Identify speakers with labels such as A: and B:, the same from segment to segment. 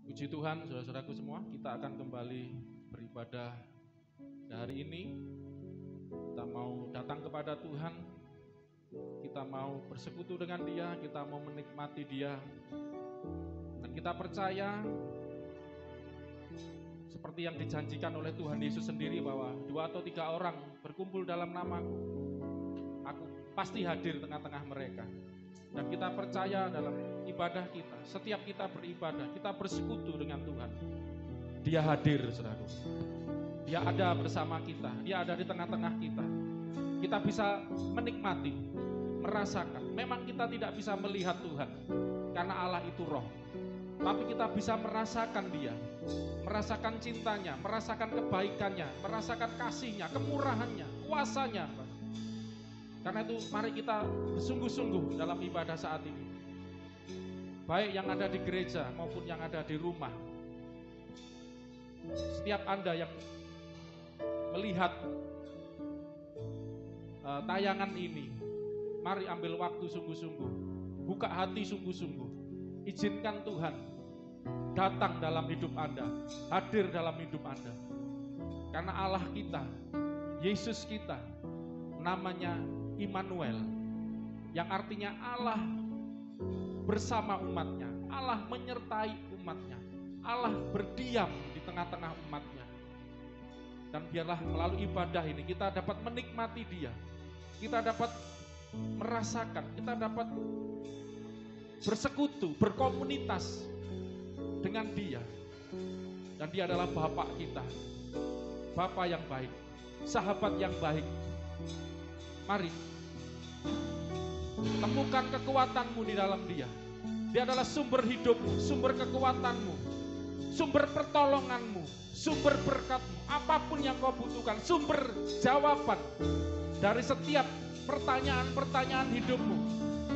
A: Puji Tuhan, saudara-saudaraku semua, kita akan kembali beribadah hari ini. Kita mau datang kepada Tuhan, kita mau bersekutu dengan Dia, kita mau menikmati Dia. Dan kita percaya, seperti yang dijanjikan oleh Tuhan Yesus sendiri, bahwa 2 atau 3 orang berkumpul dalam namaku, aku pasti hadir tengah-tengah mereka. Dan kita percaya dalam ibadah kita, setiap kita beribadah, kita bersekutu dengan Tuhan. Dia hadir, saudara. Dia ada bersama kita, Dia ada di tengah-tengah kita. Kita bisa menikmati, merasakan. Memang kita tidak bisa melihat Tuhan, karena Allah itu roh. Tapi kita bisa merasakan Dia, merasakan cintanya, merasakan kebaikannya, merasakan kasihnya, kemurahannya, kuasanya. Karena itu mari kita bersungguh-sungguh dalam ibadah saat ini. Baik yang ada di gereja maupun yang ada di rumah. Setiap Anda yang melihat tayangan ini, mari ambil waktu sungguh-sungguh. Buka hati sungguh-sungguh. Izinkan Tuhan datang dalam hidup Anda, hadir dalam hidup Anda. Karena Allah kita, Yesus kita, namanya Immanuel, yang artinya Allah bersama umatnya, Allah menyertai umatnya, Allah berdiam di tengah-tengah umatnya. Dan biarlah melalui ibadah ini kita dapat menikmati Dia, kita dapat merasakan, kita dapat bersekutu, berkomunitas dengan Dia. Dan Dia adalah Bapa kita, Bapa yang baik, sahabat yang baik. Mari temukan kekuatanmu di dalam Dia. Dia adalah sumber hidupmu, sumber kekuatanmu, sumber pertolonganmu, sumber berkatmu. Apapun yang kau butuhkan, sumber jawaban dari setiap pertanyaan-pertanyaan hidupmu,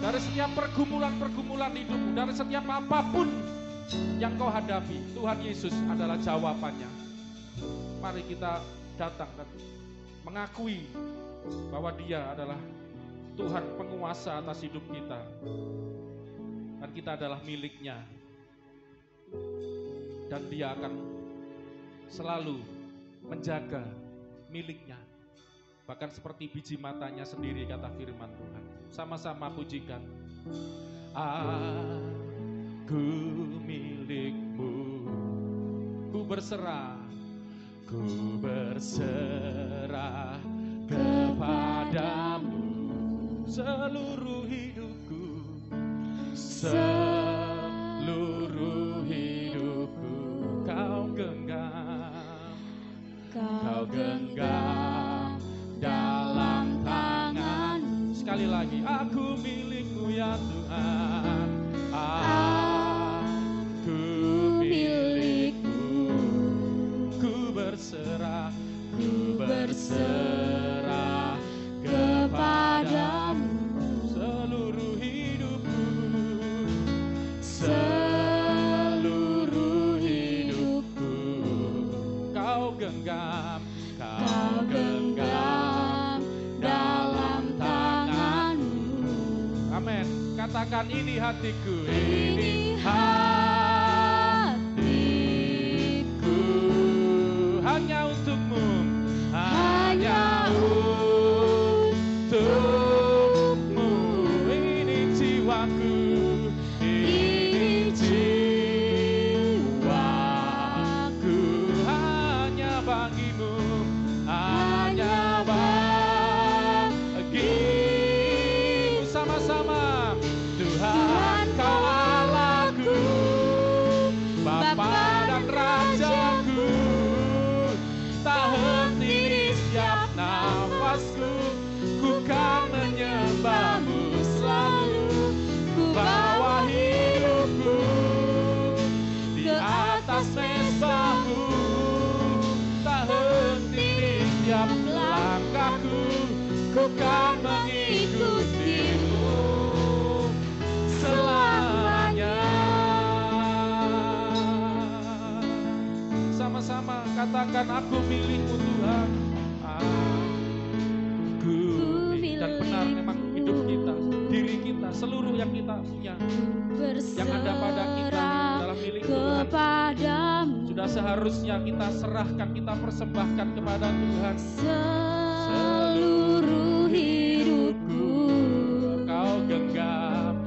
A: dari setiap pergumulan-pergumulan hidupmu, dari setiap apapun yang kau hadapi, Tuhan Yesus adalah jawabannya. Mari kita datang dan mengakui bahwa Dia adalah Tuhan penguasa atas hidup kita, dan kita adalah milik-Nya, dan Dia akan selalu menjaga milik-Nya, bahkan seperti biji matanya sendiri, kata firman Tuhan. Sama-sama pujikan. Aku milik-Mu, ku berserah kepadamu seluruh hidupku, seluruh hidupku. Kau genggam dalam tangan. Sekali lagi, aku milik-Mu ya Tuhan, aku milik-Mu, ku berserah kepadamu seluruh hidupku, seluruh hidupku. Kau genggam dalam tanganmu. Amin. Katakan, ini hatiku, ini hatiku, hanya untukmu, hanya untukmu. Ini jiwaku, ini jiwaku, hanya bagimu, hanya bagimu. Sama-sama, Tuhan kau Allahku, Bapa dan Rajaku, tak henti di setiap nafasku, ku kan menyembah-Mu selalu. Ku bawa hidupku di atas mesbah-Mu, tak henti di setiap langkahku, ku kan mengikuti-Mu selamanya. Sama-sama katakan, aku milik-Mu Tuhan, aku milik. Dan benar, memang hidup kita, diri kita, seluruh yang kita punya, yang ada pada kita adalah milik Tuhan.
B: kepadamu.
A: Sudah seharusnya kita serahkan, kita persembahkan kepada Tuhan
B: Seluruh hidupku.
A: Kau genggam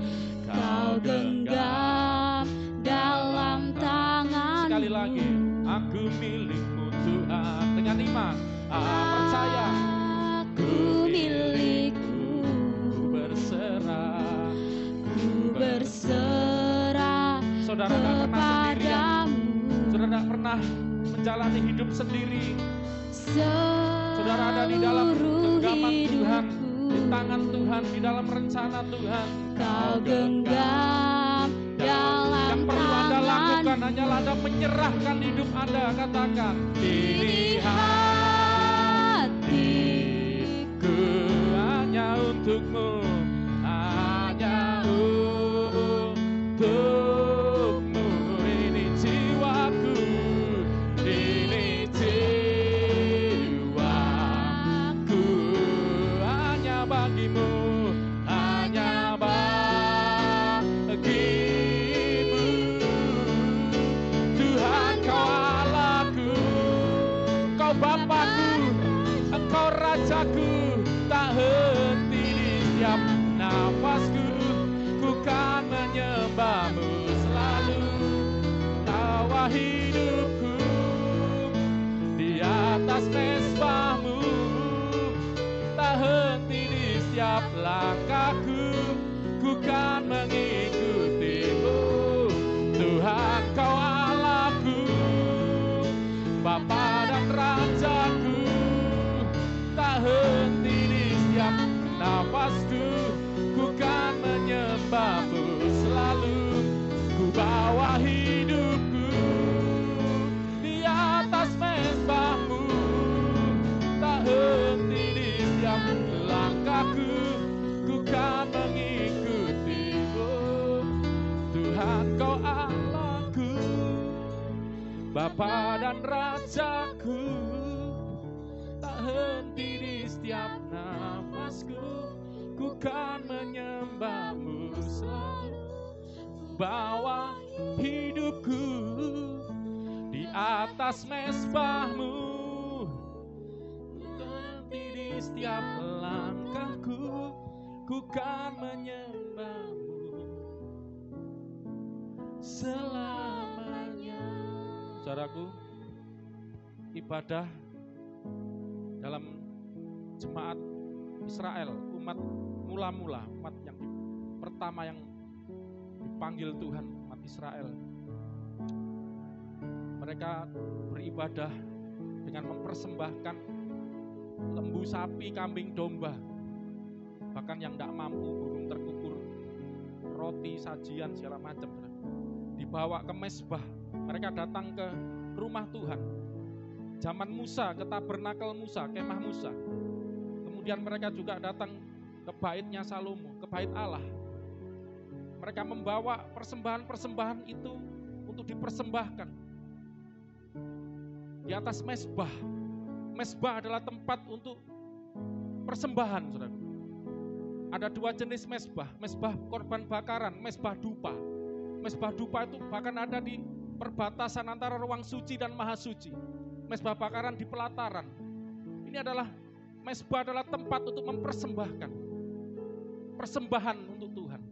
B: dalam tanganmu.
A: Sekali lagi, aku milikmu Tuhan. Dengan iman, percaya.
B: Aku milikmu.
A: Ku berserah. Saudara tidak pernah sendirian. Saudara tidak pernah menjalani hidup sendiri. Saudara ada di dalam genggaman Tuhan, di tangan Tuhan, di dalam rencana Tuhan.
B: Kau genggam dalam
A: yang perlu Anda lakukan hanyalah Anda menyerahkan hidup Anda. Katakan, ini hatiku hanya untukmu, hanya untukmu. Ini jiwaku, ini jiwaku, hanya bagimu, hanya bagimu. Tuhan, kau Allahku, kau Bapakku, engkau Rajaku. Tak henti di setiap nafasku, ku kan menyembahmu selalu. Tawa hidupku di atas mezbahmu, tak henti di setiap langkahku, ku kan mengikutimu. Tuhan, kau Allahku, Bapa dan Rajaku, tak henti di setiap nafasku, ku kan menyembahmu selalu. Ku bawa hidupku di atas mezbahmu, tak henti di setiap langkahku, ku kan mengikutimu. Tuhan, kau Allahku, Bapa dan Rajaku, tak henti di setiap nafasku, ku kan menyembahmu selalu. Bawa hidupku di atas mezbahmu, henti di setiap langkahku, ku kan menyembahmu selamanya. Saudaraku, ibadah dalam jemaat Israel, umat mula-mula, umat yang pertama yang dipanggil Tuhan, umat Israel. Mereka beribadah dengan mempersembahkan lembu sapi, kambing, domba. Bahkan yang tidak mampu, burung terkukur, roti, sajian, segala macam. Dibawa ke mezbah. Mereka datang ke rumah Tuhan. Zaman Musa, ke tabernakel Musa, kemah Musa. Kemudian mereka juga datang ke baitnya Salomo, ke bait Allah. Mereka membawa persembahan-persembahan itu untuk dipersembahkan di atas mezbah. Mezbah adalah tempat untuk persembahan, saudara. Ada dua jenis mezbah, mezbah korban bakaran, mezbah dupa. Mezbah dupa itu bahkan ada di perbatasan antara ruang suci dan maha suci. Mezbah bakaran di pelataran. Ini adalah mezbah, adalah tempat untuk mempersembahkan persembahan untuk Tuhan.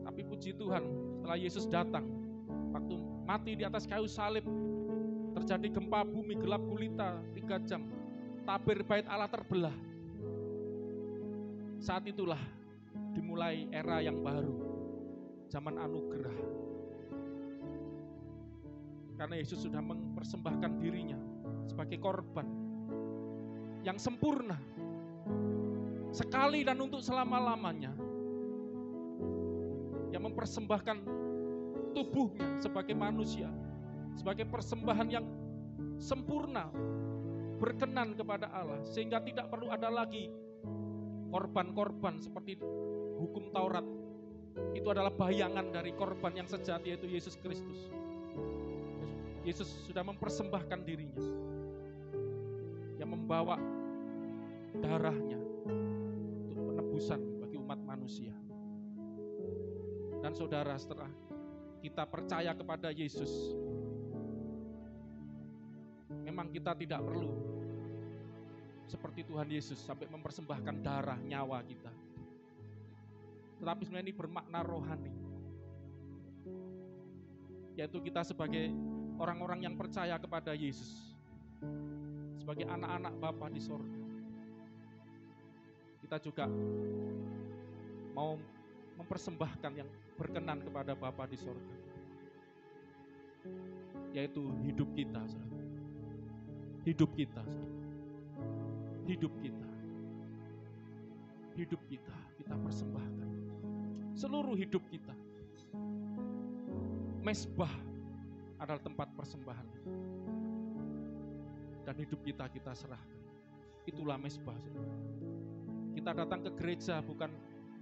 A: Tapi puji Tuhan, setelah Yesus datang, waktu mati di atas kayu salib, terjadi gempa bumi, gelap gulita 3 jam, tabir bait Allah terbelah. Saat itulah dimulai era yang baru, zaman anugerah. Karena Yesus sudah mempersembahkan dirinya sebagai korban yang sempurna, sekali dan untuk selama-lamanya. Yang mempersembahkan tubuhnya sebagai manusia, sebagai persembahan yang sempurna, berkenan kepada Allah, sehingga tidak perlu ada lagi korban-korban seperti hukum Taurat. Itu adalah bayangan dari korban yang sejati, yaitu Yesus Kristus. Yesus sudah mempersembahkan dirinya, yang membawa darahnya untuk penebusan bagi umat manusia. Dan saudara, setelah kita percaya kepada Yesus, memang kita tidak perlu seperti Tuhan Yesus sampai mempersembahkan darah, nyawa kita. Tetapi sebenarnya ini bermakna rohani, yaitu kita sebagai orang-orang yang percaya kepada Yesus, sebagai anak-anak Bapa di sorga, kita juga mau mempersembahkan yang berkenan kepada Bapa di sorga, yaitu hidup kita, hidup kita, hidup kita, hidup kita, kita persembahkan seluruh hidup kita. Mezbah adalah tempat persembahan, dan hidup kita serahkan. Itulah mezbah. Kita datang ke gereja bukan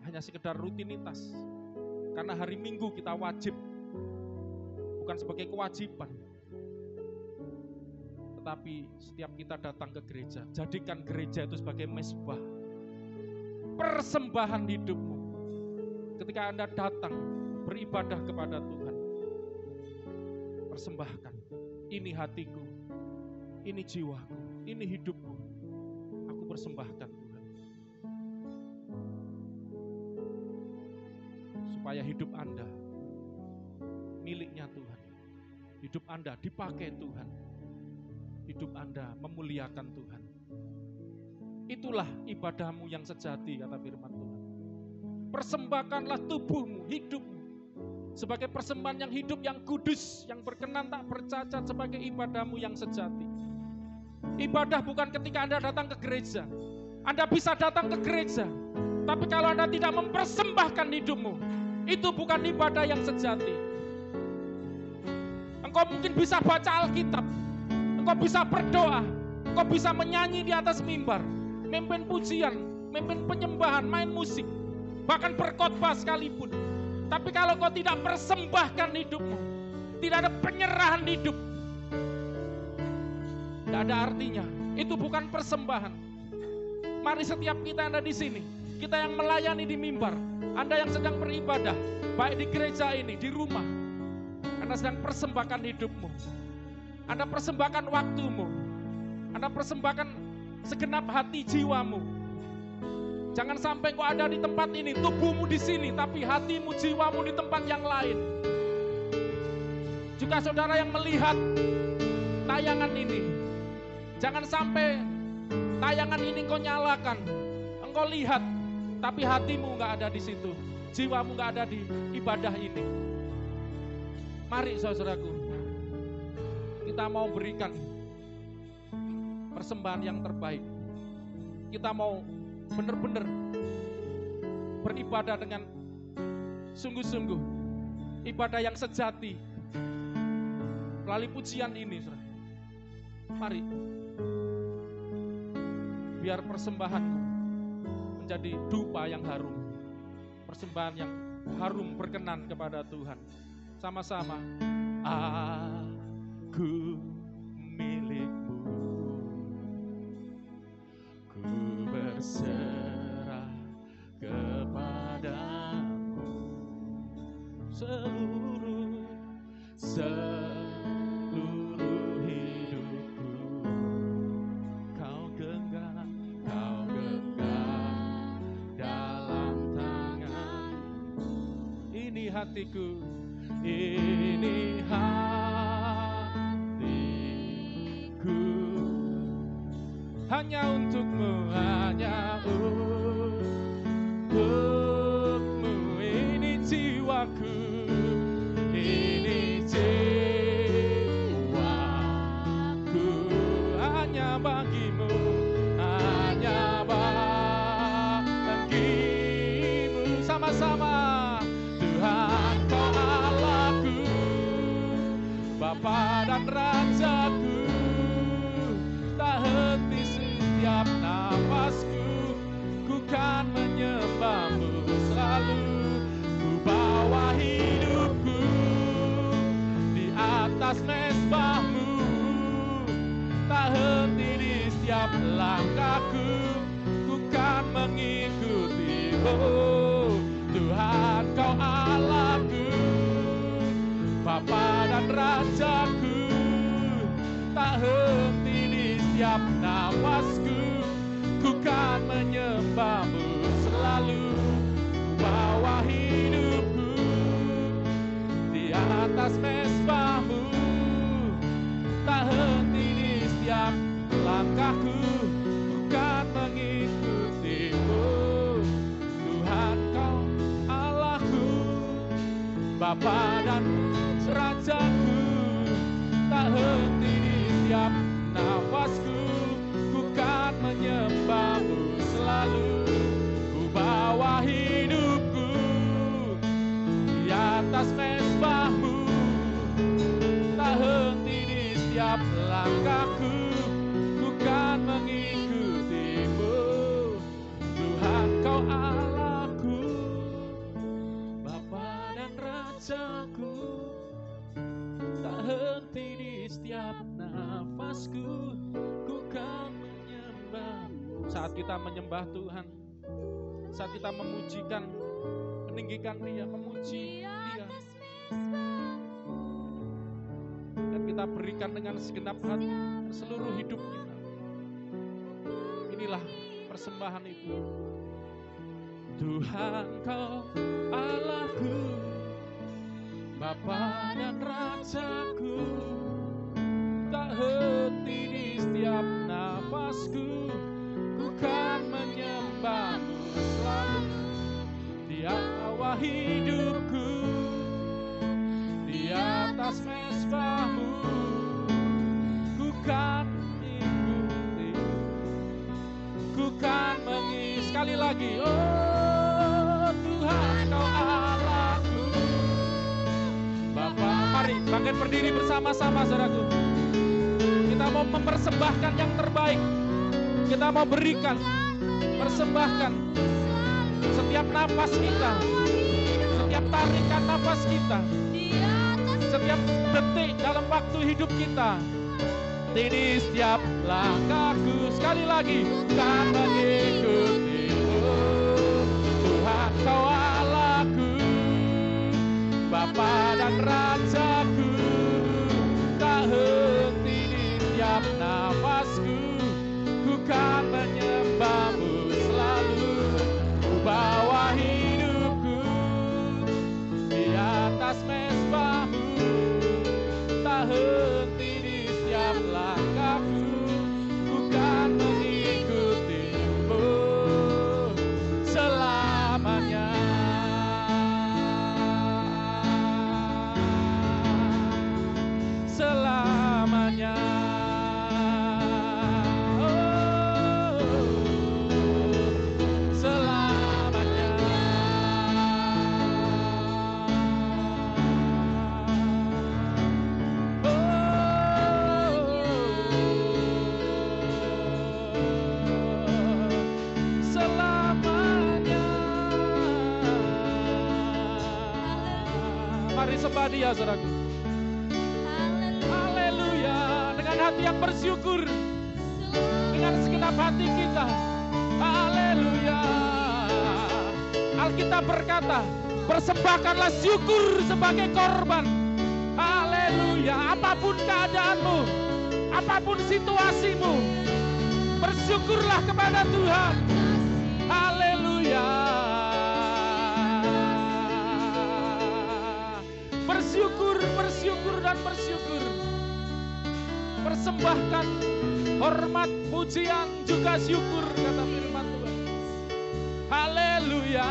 A: hanya sekedar rutinitas, karena hari Minggu kita wajib, bukan sebagai kewajiban. Tetapi setiap kita datang ke gereja, jadikan gereja itu sebagai mezbah, persembahan hidupmu. Ketika Anda datang beribadah kepada Tuhan, persembahkan, ini hatiku, ini jiwaku, ini hidupku, aku persembahkan Tuhan. Supaya hidup Anda miliknya Tuhan, hidup Anda dipakai Tuhan, hidup Anda memuliakan Tuhan. Itulah ibadahmu yang sejati, kata firman Tuhan. Persembahkanlah tubuhmu, hidupmu sebagai persembahan yang hidup, yang kudus, yang berkenan, tak bercacat, sebagai ibadahmu yang sejati. Ibadah bukan ketika Anda datang ke gereja. Anda bisa datang ke gereja, tapi kalau Anda tidak mempersembahkan hidupmu, itu bukan ibadah yang sejati. Engkau mungkin bisa baca Alkitab, engkau bisa berdoa, engkau bisa menyanyi di atas mimbar, memimpin pujian, memimpin penyembahan, main musik, bahkan berkhotbah sekalipun. Tapi kalau kau tidak persembahkan hidupmu, tidak ada penyerahan hidup, tidak ada artinya. Itu bukan persembahan. Mari setiap kita Anda di sini, kita yang melayani di mimbar, Anda yang sedang beribadah, baik di gereja ini, di rumah, Anda sedang persembahkan hidupmu. Anda persembahkan waktumu, Anda persembahkan segenap hati jiwamu. Jangan sampai kau ada di tempat ini, tubuhmu di sini, tapi hatimu, jiwamu di tempat yang lain. Juga saudara yang melihat tayangan ini, jangan sampai tayangan ini kau nyalakan, engkau lihat, tapi hatimu gak ada di situ, jiwamu gak ada di ibadah ini. Mari saudaraku, kita mau berikan persembahan yang terbaik. Kita mau benar-benar beribadah dengan sungguh-sungguh, ibadah yang sejati melalui pujian ini. Mari, biar persembahanmu menjadi dupa yang harum, persembahan yang harum berkenan kepada Tuhan. Sama-sama, aku milikmu, ku berserah kepadamu, seluruh hidupku kau genggam dalam tanganmu. Ini hatiku, ini hatiku, hanya untukmu, hanya untukmu. Ini jiwaku, ini jiwaku, hanya bagimu, hanya bagimu. Sama-sama, Tuhan kau Allahku, Bapa dan Rajaku, tak henti setiap nafasku, ku kan menyembahmu selalu. Ku bawa hidupku di atas mezbahmu, tak henti di setiap langkahku, ku kan mengikuti. Oh Tuhan kau Allahku, Bapa dan Rajaku, tak henti di setiap nafasku, ku kan menyembahmu selalu. Bawa hidupku di atas mezbahmu, tak henti di setiap langkahku, ku kan mengikutimu. Tuhan kau Allahku, Bapa dan Rajaku, tak henti di setiap nafasku, ku kan menyembahmu selalu. Ku bawa hidupku di atas mezbahmu, tak henti di setiap langkahku, ku kan mengikutimu. Tuhan kau Allahku, Bapa dan Rajaku, tak henti di setiap nafasku, ku kan menyembahmu. Saat kita menyembah Tuhan, saat kita memujikan, meninggikan Dia, memuji Dia, dan kita berikan dengan segenap hati, seluruh hidup kita. Inilah persembahan itu. Tuhan kau Allahku, Bapa dan Rajaku, tak henti di setiap nafasku, ku kan menyembahmu selalu. Di awal hidupku, di atas mezbahmu, ku kan ikuti, ku kan mengisi. Sekali lagi, oh Tuhan kau Allahku, Bapa. Mari bangkit berdiri bersama-sama, saudaraku. Kita mau mempersembahkan yang terbaik. Kita mau berikan, persembahkan setiap napas kita, setiap tarikan napas kita, setiap detik dalam waktu hidup kita. Ini setiap langkahku, sekali lagi, kan mengikutimu. Tuhan kau Allahku, Bapa dan Rajaku, tak henti di setiap nafasku, ku kan menyembahmu selalu. Ku bawa hidupku di atas mezbahmu, tak henti di setiap langkahku, ku kan mengikutimu selamanya. Selamanya. Mari sembah Dia, saudaraku. Haleluya. Dengan hati yang bersyukur, dengan segenap hati kita. Haleluya. Alkitab berkata, persembahkanlah syukur sebagai korban. Haleluya. Apapun keadaanmu, apapun situasimu, bersyukurlah kepada Tuhan. Haleluya. Bersyukur, bersyukur, dan bersyukur. Persembahkan hormat, pujian, juga syukur, kata firman Tuhan. Haleluya.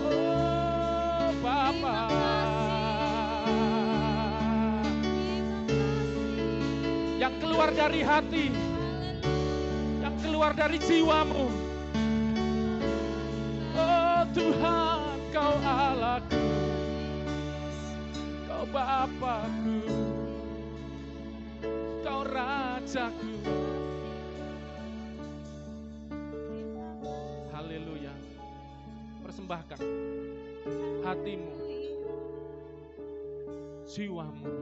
A: Oh Bapa, yang keluar dari hati, yang keluar dari jiwamu. Oh Tuhan, kau Allahku, kau Bapakku, kau Rajaku. Haleluya. Persembahkan hatimu, jiwamu,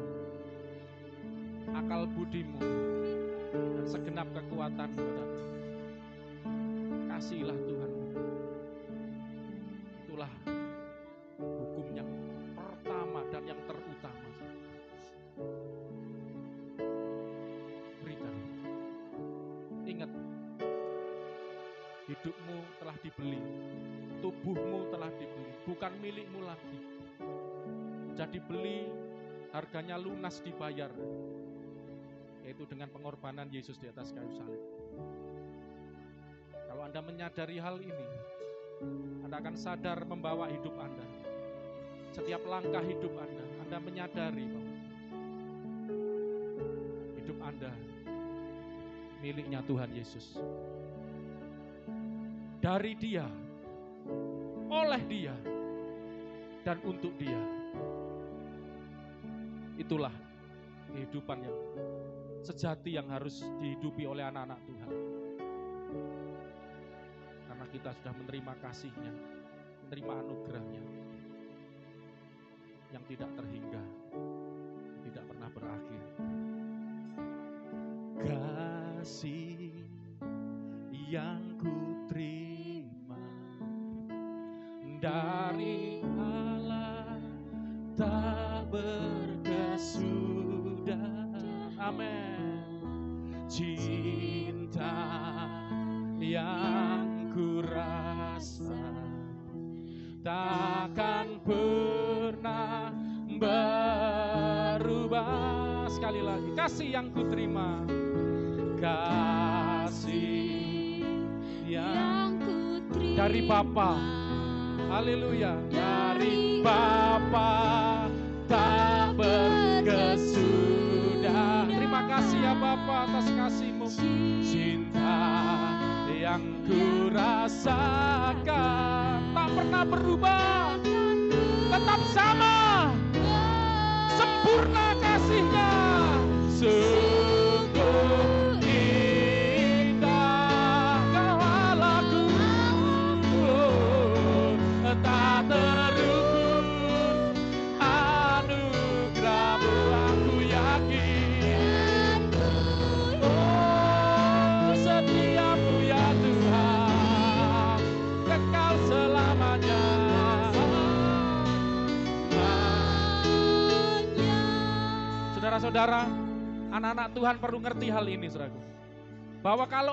A: akal budimu, dan segenap kekuatanmu. Kasihilah Tuhan. Itulah hukum yang pertama dan yang ingat, hidupmu telah dibeli, tubuhmu telah dibeli, bukan milikmu lagi. Jadi beli, harganya lunas dibayar, yaitu dengan pengorbanan Yesus di atas kayu salib. Kalau Anda menyadari hal ini, Anda akan sadar membawa hidup Anda. Setiap langkah hidup Anda menyadari bahwa hidup Anda miliknya Tuhan Yesus. Dari Dia, oleh Dia, dan untuk Dia. Itulah kehidupan yang sejati yang harus dihidupi oleh anak-anak Tuhan. Karena kita sudah menerima kasih-Nya, menerima anugerah-Nya yang tidak terhingga, tidak pernah berakhir. Kasih yang ku terima dari Allah tak berkesudahan. Amin. Cinta yang ku rasa takkan pernah berubah. Sekali lagi, kasih yang ku terima, kasih yang ku terima dari Bapa. Haleluya. Dari Bapa tak berkesudahan. Terima kasih ya Bapa atas kasih-Mu. Cinta yang ku rasakan tak pernah berubah, tetap sama, sempurna kasih-Nya. Sungguh indah Kau Allahku, tak terukur anugerah-Mu, aku yakin. Oh, setiamu ya Tuhan, kekal selamanya. Saudara-saudara, anak-anak Tuhan perlu ngerti hal ini, saudaraku. Bahwa kalau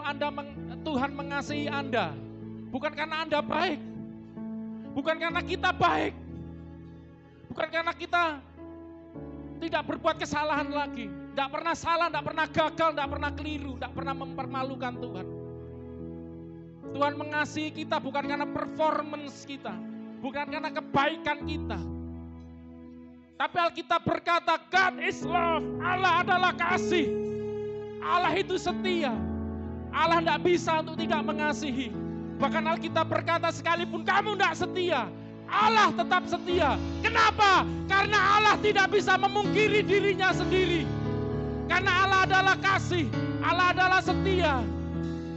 A: Tuhan mengasihi Anda, bukan karena Anda baik, bukan karena kita baik, bukan karena kita tidak berbuat kesalahan lagi, tidak pernah salah, tidak pernah gagal, tidak pernah keliru, tidak pernah mempermalukan Tuhan. Tuhan mengasihi kita bukan karena performance kita, bukan karena kebaikan kita. Tapi Alkitab berkata, God is love. Allah adalah kasih. Allah itu setia. Allah tidak bisa untuk tidak mengasihi. Bahkan Alkitab berkata, sekalipun kamu tidak setia, Allah tetap setia. Kenapa? Karena Allah tidak bisa memungkiri dirinya sendiri. Karena Allah adalah kasih. Allah adalah setia.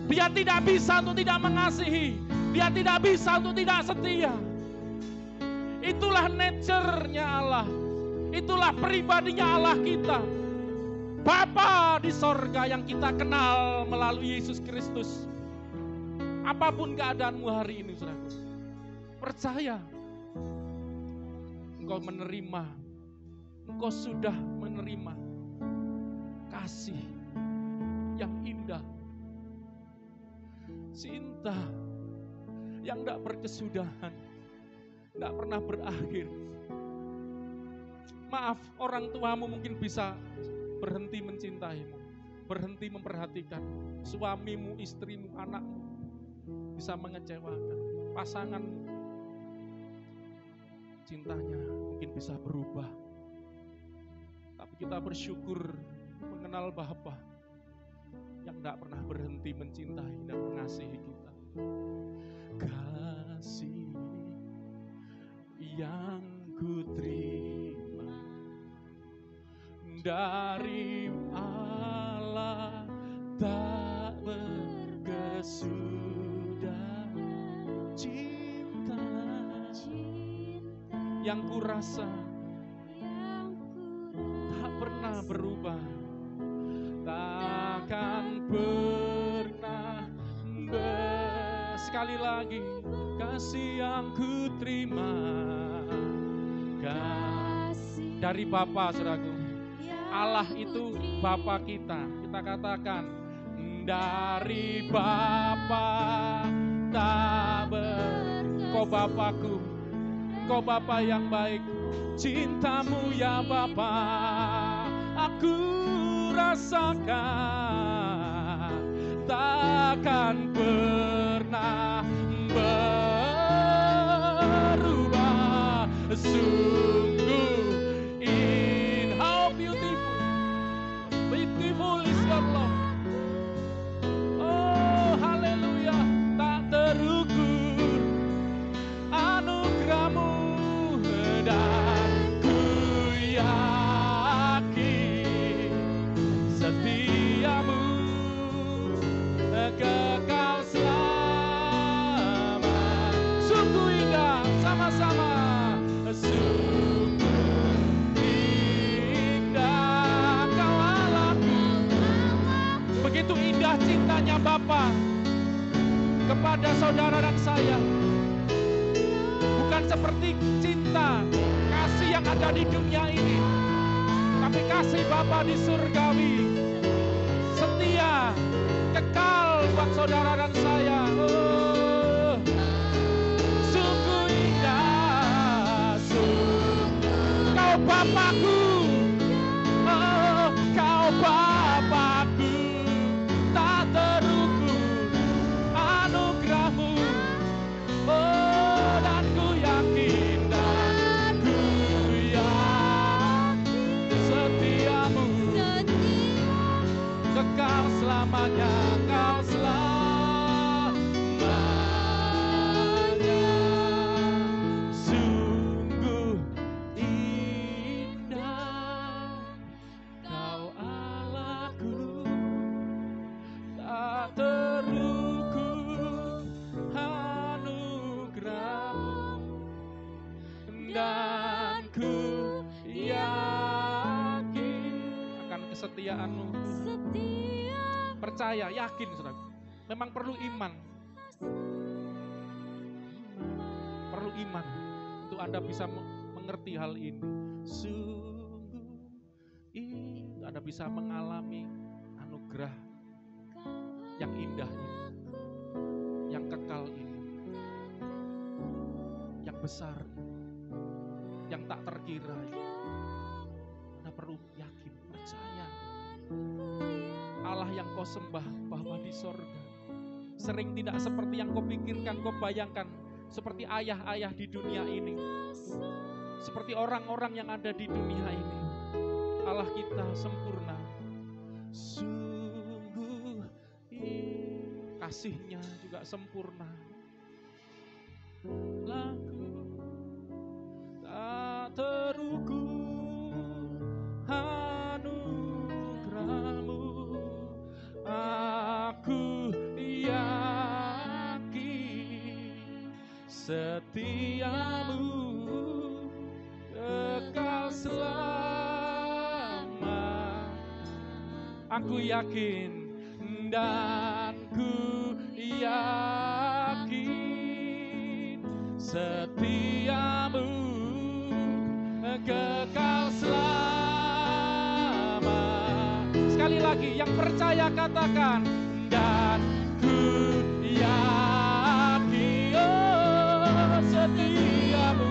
A: Dia tidak bisa untuk tidak mengasihi. Dia tidak bisa untuk tidak setia. Itulah nature-nya Allah. Itulah pribadinya Allah kita. Bapa di sorga yang kita kenal melalui Yesus Kristus. Apapun keadaanmu hari ini, saudaraku, percaya engkau menerima, engkau sudah menerima kasih yang indah, cinta yang tidak berkesudahan, tidak pernah berakhir. Maaf, orang tuamu mungkin bisa berhenti mencintaimu, berhenti memperhatikan suamimu, istrimu, anakmu, bisa mengecewakan pasanganmu. Cintanya mungkin bisa berubah. Tapi kita bersyukur mengenal Bapa yang tidak pernah berhenti mencintai dan mengasihi kita. Kasih yang ku terima dari Allah tak berkesudahan. Cinta yang ku rasa tak pernah berubah, takkan pernah sekali lagi, kasih yang ku terima dari Bapa, saudaraku. Allah itu Bapa kita. Kita katakan dari Bapa tak Kau Bapakku, Kau Bapa yang baik, cintamu ya Bapa aku rasakan, takkan pernah berubah. Sungguh how beautiful, beautiful is your love. Oh haleluya, tak terukur anugerahmu, dan ku yakin setiamu kekal selama. Sungguh indah, sama-sama. Sungguh indah Kau Allahku. Begitu indah cintanya Bapa kepada saudara dan saya. Bukan seperti cinta, kasih yang ada di dunia ini, tapi kasih Bapa di surgawi, setia, kekal buat saudara dan saya. Oh, sungguh indah, Kau Bapakku, oh, Kau Bapakku, tak terukur anugerahmu. Oh, dan ku yakin, setiamu kekal selamanya, Kau selamanya. Sungguh indah Kau Allahku, tak terukur anugerahmu, dan ku yakin akan kesetiaanmu. Percaya, yakin saudara. Memang perlu iman. Perlu iman untuk Anda bisa mengerti hal ini. Sungguh Anda bisa mengalami anugerah yang indah ini, yang kekal ini, yang besar ini, yang tak terkira ini. Anda perlu yakin, percaya. Allah yang kau sembah Bapa di sorga sering tidak seperti yang kau pikirkan, kau bayangkan, seperti ayah-ayah di dunia ini, seperti orang-orang yang ada di dunia ini. Allah kita sempurna, sungguh kasih-Nya juga sempurna. Laku tak terukur anugerahmu, aku yakin setiamu kekal selama. Aku yakin dan ku yakin setiamu kekal selama. Sekali lagi, yang percaya katakan, dan ku yakin, oh, setiamu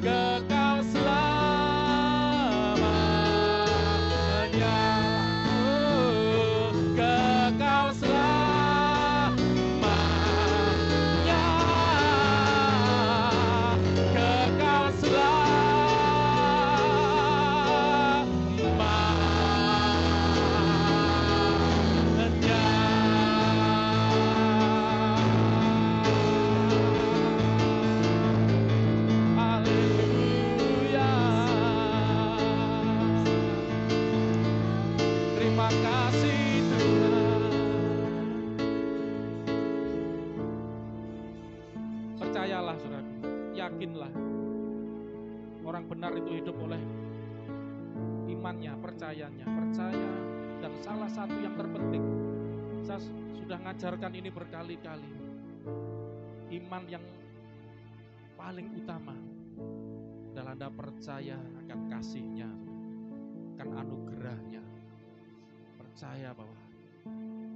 A: kekal selamanya, oh, kekal selamanya, kekal Haleluya. Terima kasih Tuhan. Percayalah saudaraku, yakinlah. Orang benar itu hidup oleh imannya, percayanya, percaya. Dan salah satu yang terpenting, saya sudah ngajarkan ini berkali-kali, iman yang paling utama adalah Anda percaya akan kasih-Nya, akan anugerah-Nya. Percaya bahwa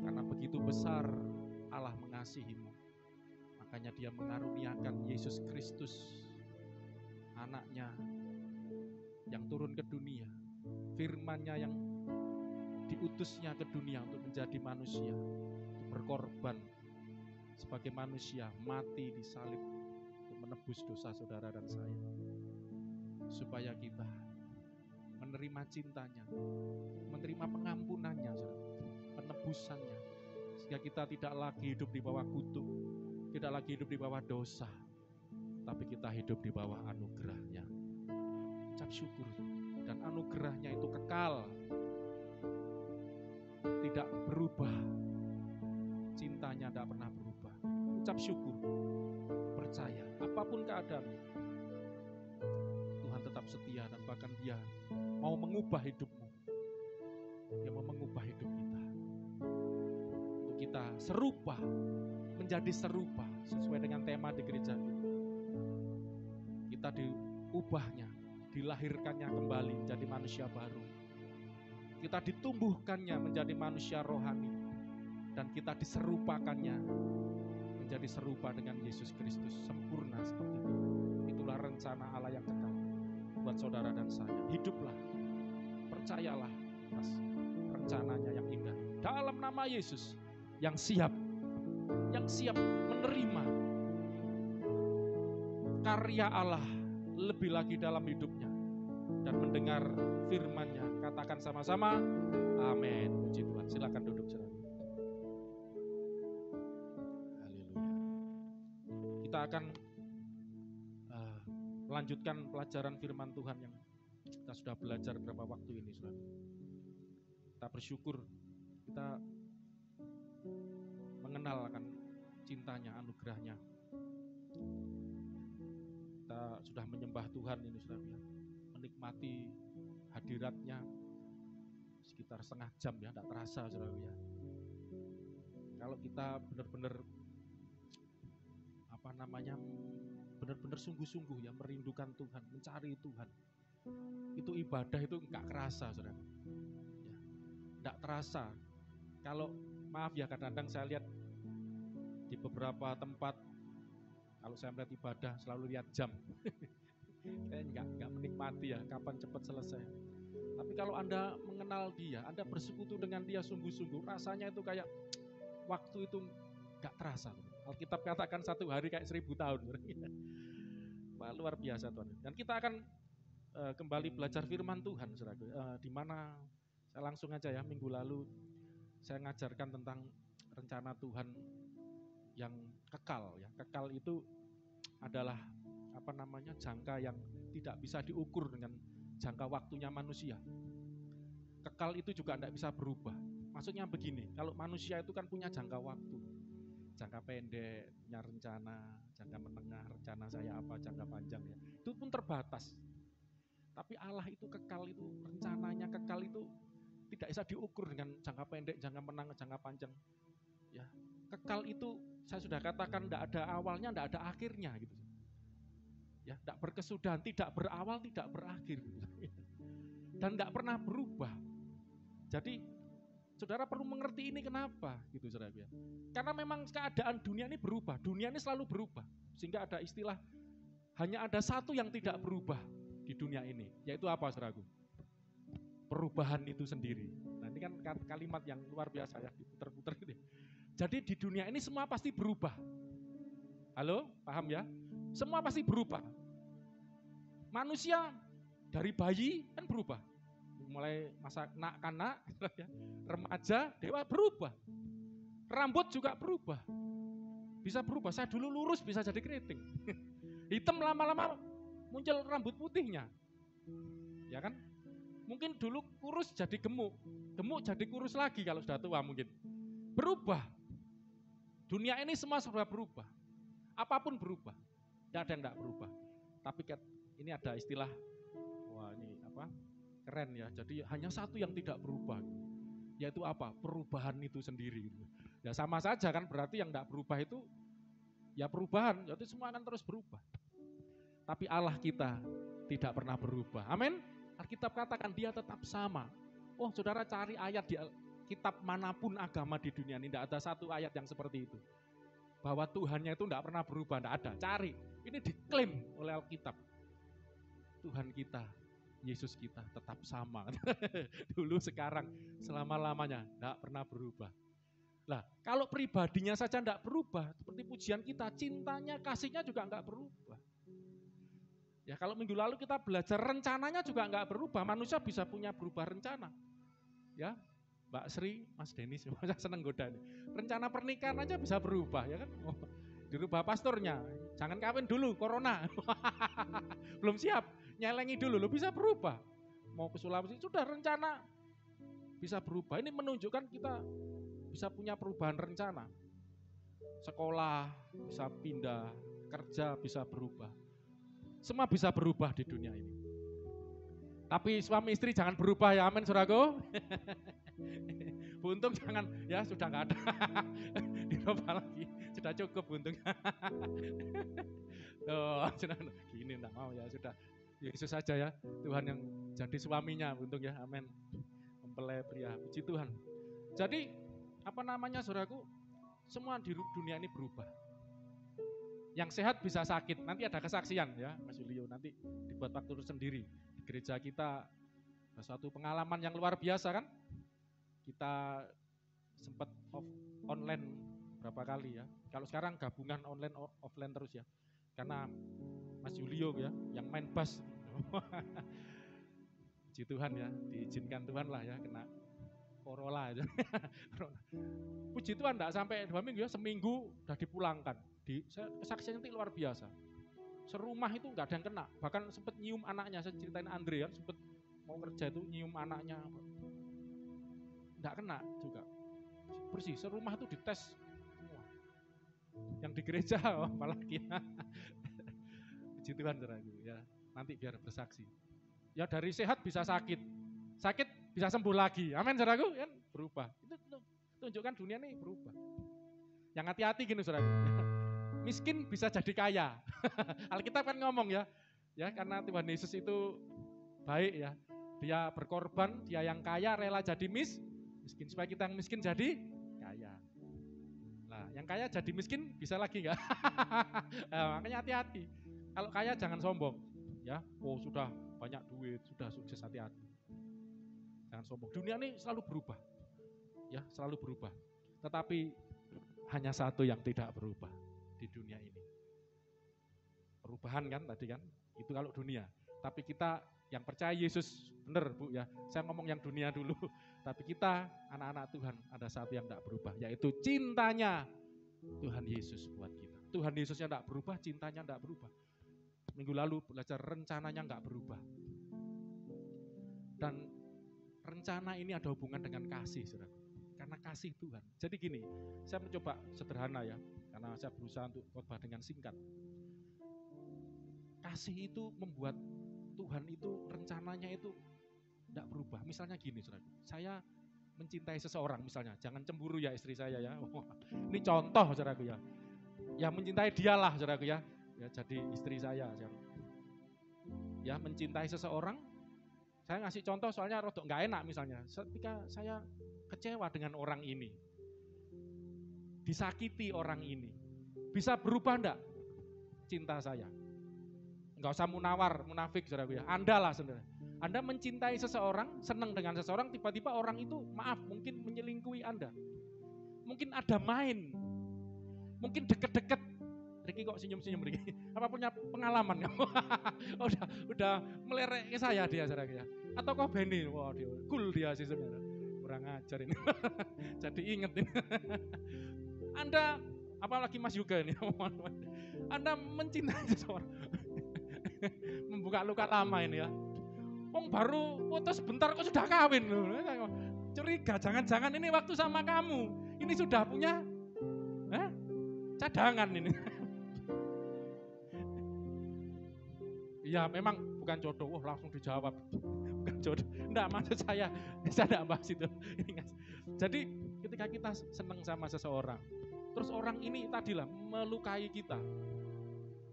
A: Karena begitu besar Allah mengasihimu, makanya dia mengaruniakan Yesus Kristus, anaknya yang turun ke dunia, firman-Nya yang diutusnya ke dunia untuk menjadi manusia, untuk berkorban sebagai manusia, mati di salib untuk menebus dosa saudara dan saya, supaya kita menerima cintanya, menerima pengampunannya, penebusannya, sehingga kita tidak lagi hidup di bawah kutuk, tidak lagi hidup di bawah dosa, tapi kita hidup di bawah anugerah-Nya. Ucap syukur, dan anugerah-Nya itu kekal, tidak berubah, cintanya tidak pernah berubah. Ucap syukur, percaya, apapun keadaan, Tuhan tetap setia, dan bahkan Dia mau mengubah hidupmu. Dia mau mengubah hidup kita, untuk kita serupa, menjadi serupa sesuai dengan tema di gereja kita. Kita diubahnya, dilahirkannya kembali menjadi manusia baru. Kita ditumbuhkannya menjadi manusia rohani, dan kita diserupakannya menjadi serupa dengan Yesus Kristus, sempurna seperti itu. Itulah rencana Allah yang kekal buat saudara dan saya. Hiduplah, percayalah atas rencananya yang indah dalam nama Yesus, yang siap menerima karya Allah lebih lagi dalam hidupnya dan mendengar firman-Nya. Katakan sama-sama, amin. Puji Tuhan. Silakan duduk saudara. Haleluya. Kita akan melanjutkan pelajaran firman Tuhan yang kita sudah belajar beberapa waktu ini, saudara. Kita bersyukur kita mengenal akan cintanya, anugerahnya. Kita sudah menyembah Tuhan ini, saudara, menikmati hadiratnya sekitar setengah jam ya, tidak terasa, saudara ya. Kalau kita benar-benar benar-benar sungguh-sungguh ya, merindukan Tuhan, mencari Tuhan, itu ibadah itu enggak kerasa, saudara. Ya, enggak terasa. Kalau maaf ya, kadang-kadang saya lihat di beberapa tempat, kalau saya melihat ibadah selalu lihat jam. Saya enggak menikmati ya, kapan cepat selesai. Tapi kalau Anda mengenal Dia, Anda bersekutu dengan Dia sungguh-sungguh, rasanya itu kayak waktu itu enggak terasa. Alkitab katakan 1 hari kayak 1000 tahun. Wah, luar biasa Tuhan. Dan kita akan kembali belajar firman Tuhan, saudara. Di mana saya langsung aja ya, minggu lalu saya ngajarkan tentang rencana Tuhan yang kekal ya. Kekal itu adalah jangka yang tidak bisa diukur dengan jangka waktunya manusia. Kekal itu juga tidak bisa berubah. Maksudnya begini, kalau manusia itu kan punya jangka waktu. Jangka pendek, punya rencana, jangka menengah, rencana saya apa, jangka panjang ya. Itu pun terbatas. Tapi Allah itu kekal, itu rencananya kekal, itu tidak bisa diukur dengan jangka pendek, jangka menengah, jangka panjang. Ya, kekal itu saya sudah katakan tidak ada awalnya, tidak ada akhirnya gitu. Ya, tidak berkesudahan, tidak berawal, tidak berakhir. Dan tidak pernah berubah. Jadi saudara perlu mengerti ini kenapa gitu, saudara. Karena memang keadaan dunia ini berubah, dunia ini selalu berubah. Sehingga ada istilah, hanya ada satu yang tidak berubah di dunia ini, yaitu apa, saudaraku? Perubahan itu sendiri. Nah, ini kan kalimat yang luar biasa ya, diputer-puter gitu. Jadi di dunia ini semua pasti berubah. Halo, paham ya? Semua pasti berubah. Manusia dari bayi kan berubah. Mulai masa kanak-kanak, remaja, dewa berubah. Rambut juga berubah. Bisa berubah. Saya dulu lurus bisa jadi keriting. Hitam lama-lama muncul rambut putihnya. Ya kan? Mungkin dulu kurus jadi gemuk. Gemuk jadi kurus lagi kalau sudah tua mungkin. Berubah. Dunia ini semua sudah berubah. Apapun berubah. Tidak ada yang tidak berubah. Tapi ini ada istilah, wah ini apa? Keren ya. Jadi hanya satu yang tidak berubah. Yaitu apa? Perubahan itu sendiri. Ya sama saja kan, berarti yang tidak berubah itu ya perubahan. Jadi semua akan terus berubah. Tapi Allah kita tidak pernah berubah. Amin. Alkitab katakan Dia tetap sama. Oh, saudara cari ayat kitab manapun agama di dunia ini, tidak ada satu ayat yang seperti itu. Bahwa Tuhannya itu tidak pernah berubah, tidak ada. Cari, ini diklaim oleh Alkitab. Tuhan kita, Yesus kita tetap sama. Dulu, sekarang, selama-lamanya, tidak pernah berubah. Lah, kalau pribadinya saja tidak berubah, seperti pujian kita, cintanya, kasihnya juga enggak berubah. Ya, kalau minggu lalu kita belajar rencananya juga enggak berubah, manusia bisa punya berubah rencana. Ya, Mbak Sri, Mas Denis, saya seneng goda nih. Rencana pernikahan aja bisa berubah, ya kan? Dirubah pastornya, jangan kawin dulu, corona. Belum siap, nyelengi dulu, lo bisa berubah. Mau ke Sulawesi, sudah rencana bisa berubah. Ini menunjukkan kita bisa punya perubahan rencana. Sekolah bisa pindah, kerja bisa berubah. Semua bisa berubah di dunia ini. Tapi suami istri jangan berubah ya, amin saudaraku. Buntung jangan, ya sudah enggak ada. Dirubah lagi, sudah cukup buntung. Oh, gini enggak mau ya, sudah. Yesus saja ya, Tuhan yang jadi suaminya, buntung ya, amin. Mempelai pria, puji Tuhan. Jadi, apa namanya saudaraku, semua di dunia ini berubah. Yang sehat bisa sakit, nanti ada kesaksian ya Mas Julio, nanti dibuat waktu sendiri. Di gereja kita ada suatu pengalaman yang luar biasa kan. Kita sempat online berapa kali ya. Kalau sekarang gabungan online offline terus ya. Karena Mas Julio ya yang main bass. Puji Tuhan ya, diizinkan Tuhan lah ya kena corona aja. Puji Tuhan enggak sampai 2 minggu ya, seminggu udah dipulangkan. Kesaksian nanti luar biasa. Serumah itu enggak ada yang kena, bahkan sempat nyium anaknya. Saya ceritain Andre ya, sempat mau kerja itu nyium anaknya. Enggak kena juga. Bersih, serumah itu dites semua. Yang di gereja apalagi. Puji Tuhan saudaraku ya. Nanti biar bersaksi. Ya dari sehat bisa sakit. Sakit bisa sembuh lagi. Amin saudaraku, kan berubah. Itu tunjukkan dunia ini berubah. Yang hati-hati gini saudaraku. Miskin bisa jadi kaya. Alkitab kan ngomong ya. Ya, karena Tuhan Yesus itu baik ya. Dia berkorban, dia yang kaya rela jadi miskin supaya kita yang miskin jadi kaya. Nah, yang kaya jadi miskin bisa lagi enggak? Nah, makanya hati-hati. Kalau kaya jangan sombong. Ya, oh sudah banyak duit, sudah sukses, hati-hati. Jangan sombong. Dunia ini selalu berubah. Ya, selalu berubah. Tetapi hanya satu yang tidak berubah di dunia ini. Perubahan kan tadi kan, itu kalau dunia. Tapi kita yang percaya Yesus, benar Bu ya, saya ngomong yang dunia dulu. Tapi kita anak-anak Tuhan ada satu yang tidak berubah, yaitu cintanya Tuhan Yesus buat kita. Tuhan Yesusnya tidak berubah, cintanya tidak berubah. Minggu lalu belajar rencananya tidak berubah. Dan rencana ini ada hubungan dengan kasih, saudara. Karena kasih Tuhan. Jadi gini, saya mencoba sederhana ya, karena saya berusaha untuk khotbah dengan singkat. Kasih itu membuat Tuhan itu rencananya itu tidak berubah. Misalnya gini, saudara. Saya mencintai seseorang misalnya, jangan cemburu ya istri saya ya. Ini contoh, saudaraku ya. Ya mencintai dialah, saudaraku ya. Ya jadi istri saya. Ya mencintai seseorang. Saya ngasih contoh soalnya rodok nggak enak misalnya. Ketika saya kecewa dengan orang ini, disakiti orang ini, bisa berubah enggak cinta saya? Enggak usah munafik saudaraku ya. Anda lah sebenarnya. Anda mencintai seseorang, senang dengan seseorang, tiba-tiba orang itu maaf mungkin menyelingkuhi Anda. Mungkin ada main, mungkin deket-deket. Riki kok senyum-senyum Riki? Apa punya pengalaman kamu? udah melerek ke saya dia saudaraku ya. Atau kok Benny? Wah dia cool dia sih sebenarnya. Kurang ajar ini. Jadi inget ini. Anda, apalagi Mas Yuga ini. Anda mencintai seseorang. Membuka luka lama ini ya. Wong baru putus sebentar kok sudah kawin. Curiga, jangan-jangan ini waktu sama kamu. Ini sudah punya cadangan ini. Iya memang bukan jodoh, langsung dijawab. Bukan jodoh, enggak maksud saya enggak bahas itu. Jadi ketika kita senang sama seseorang, terus orang ini tadilah melukai kita,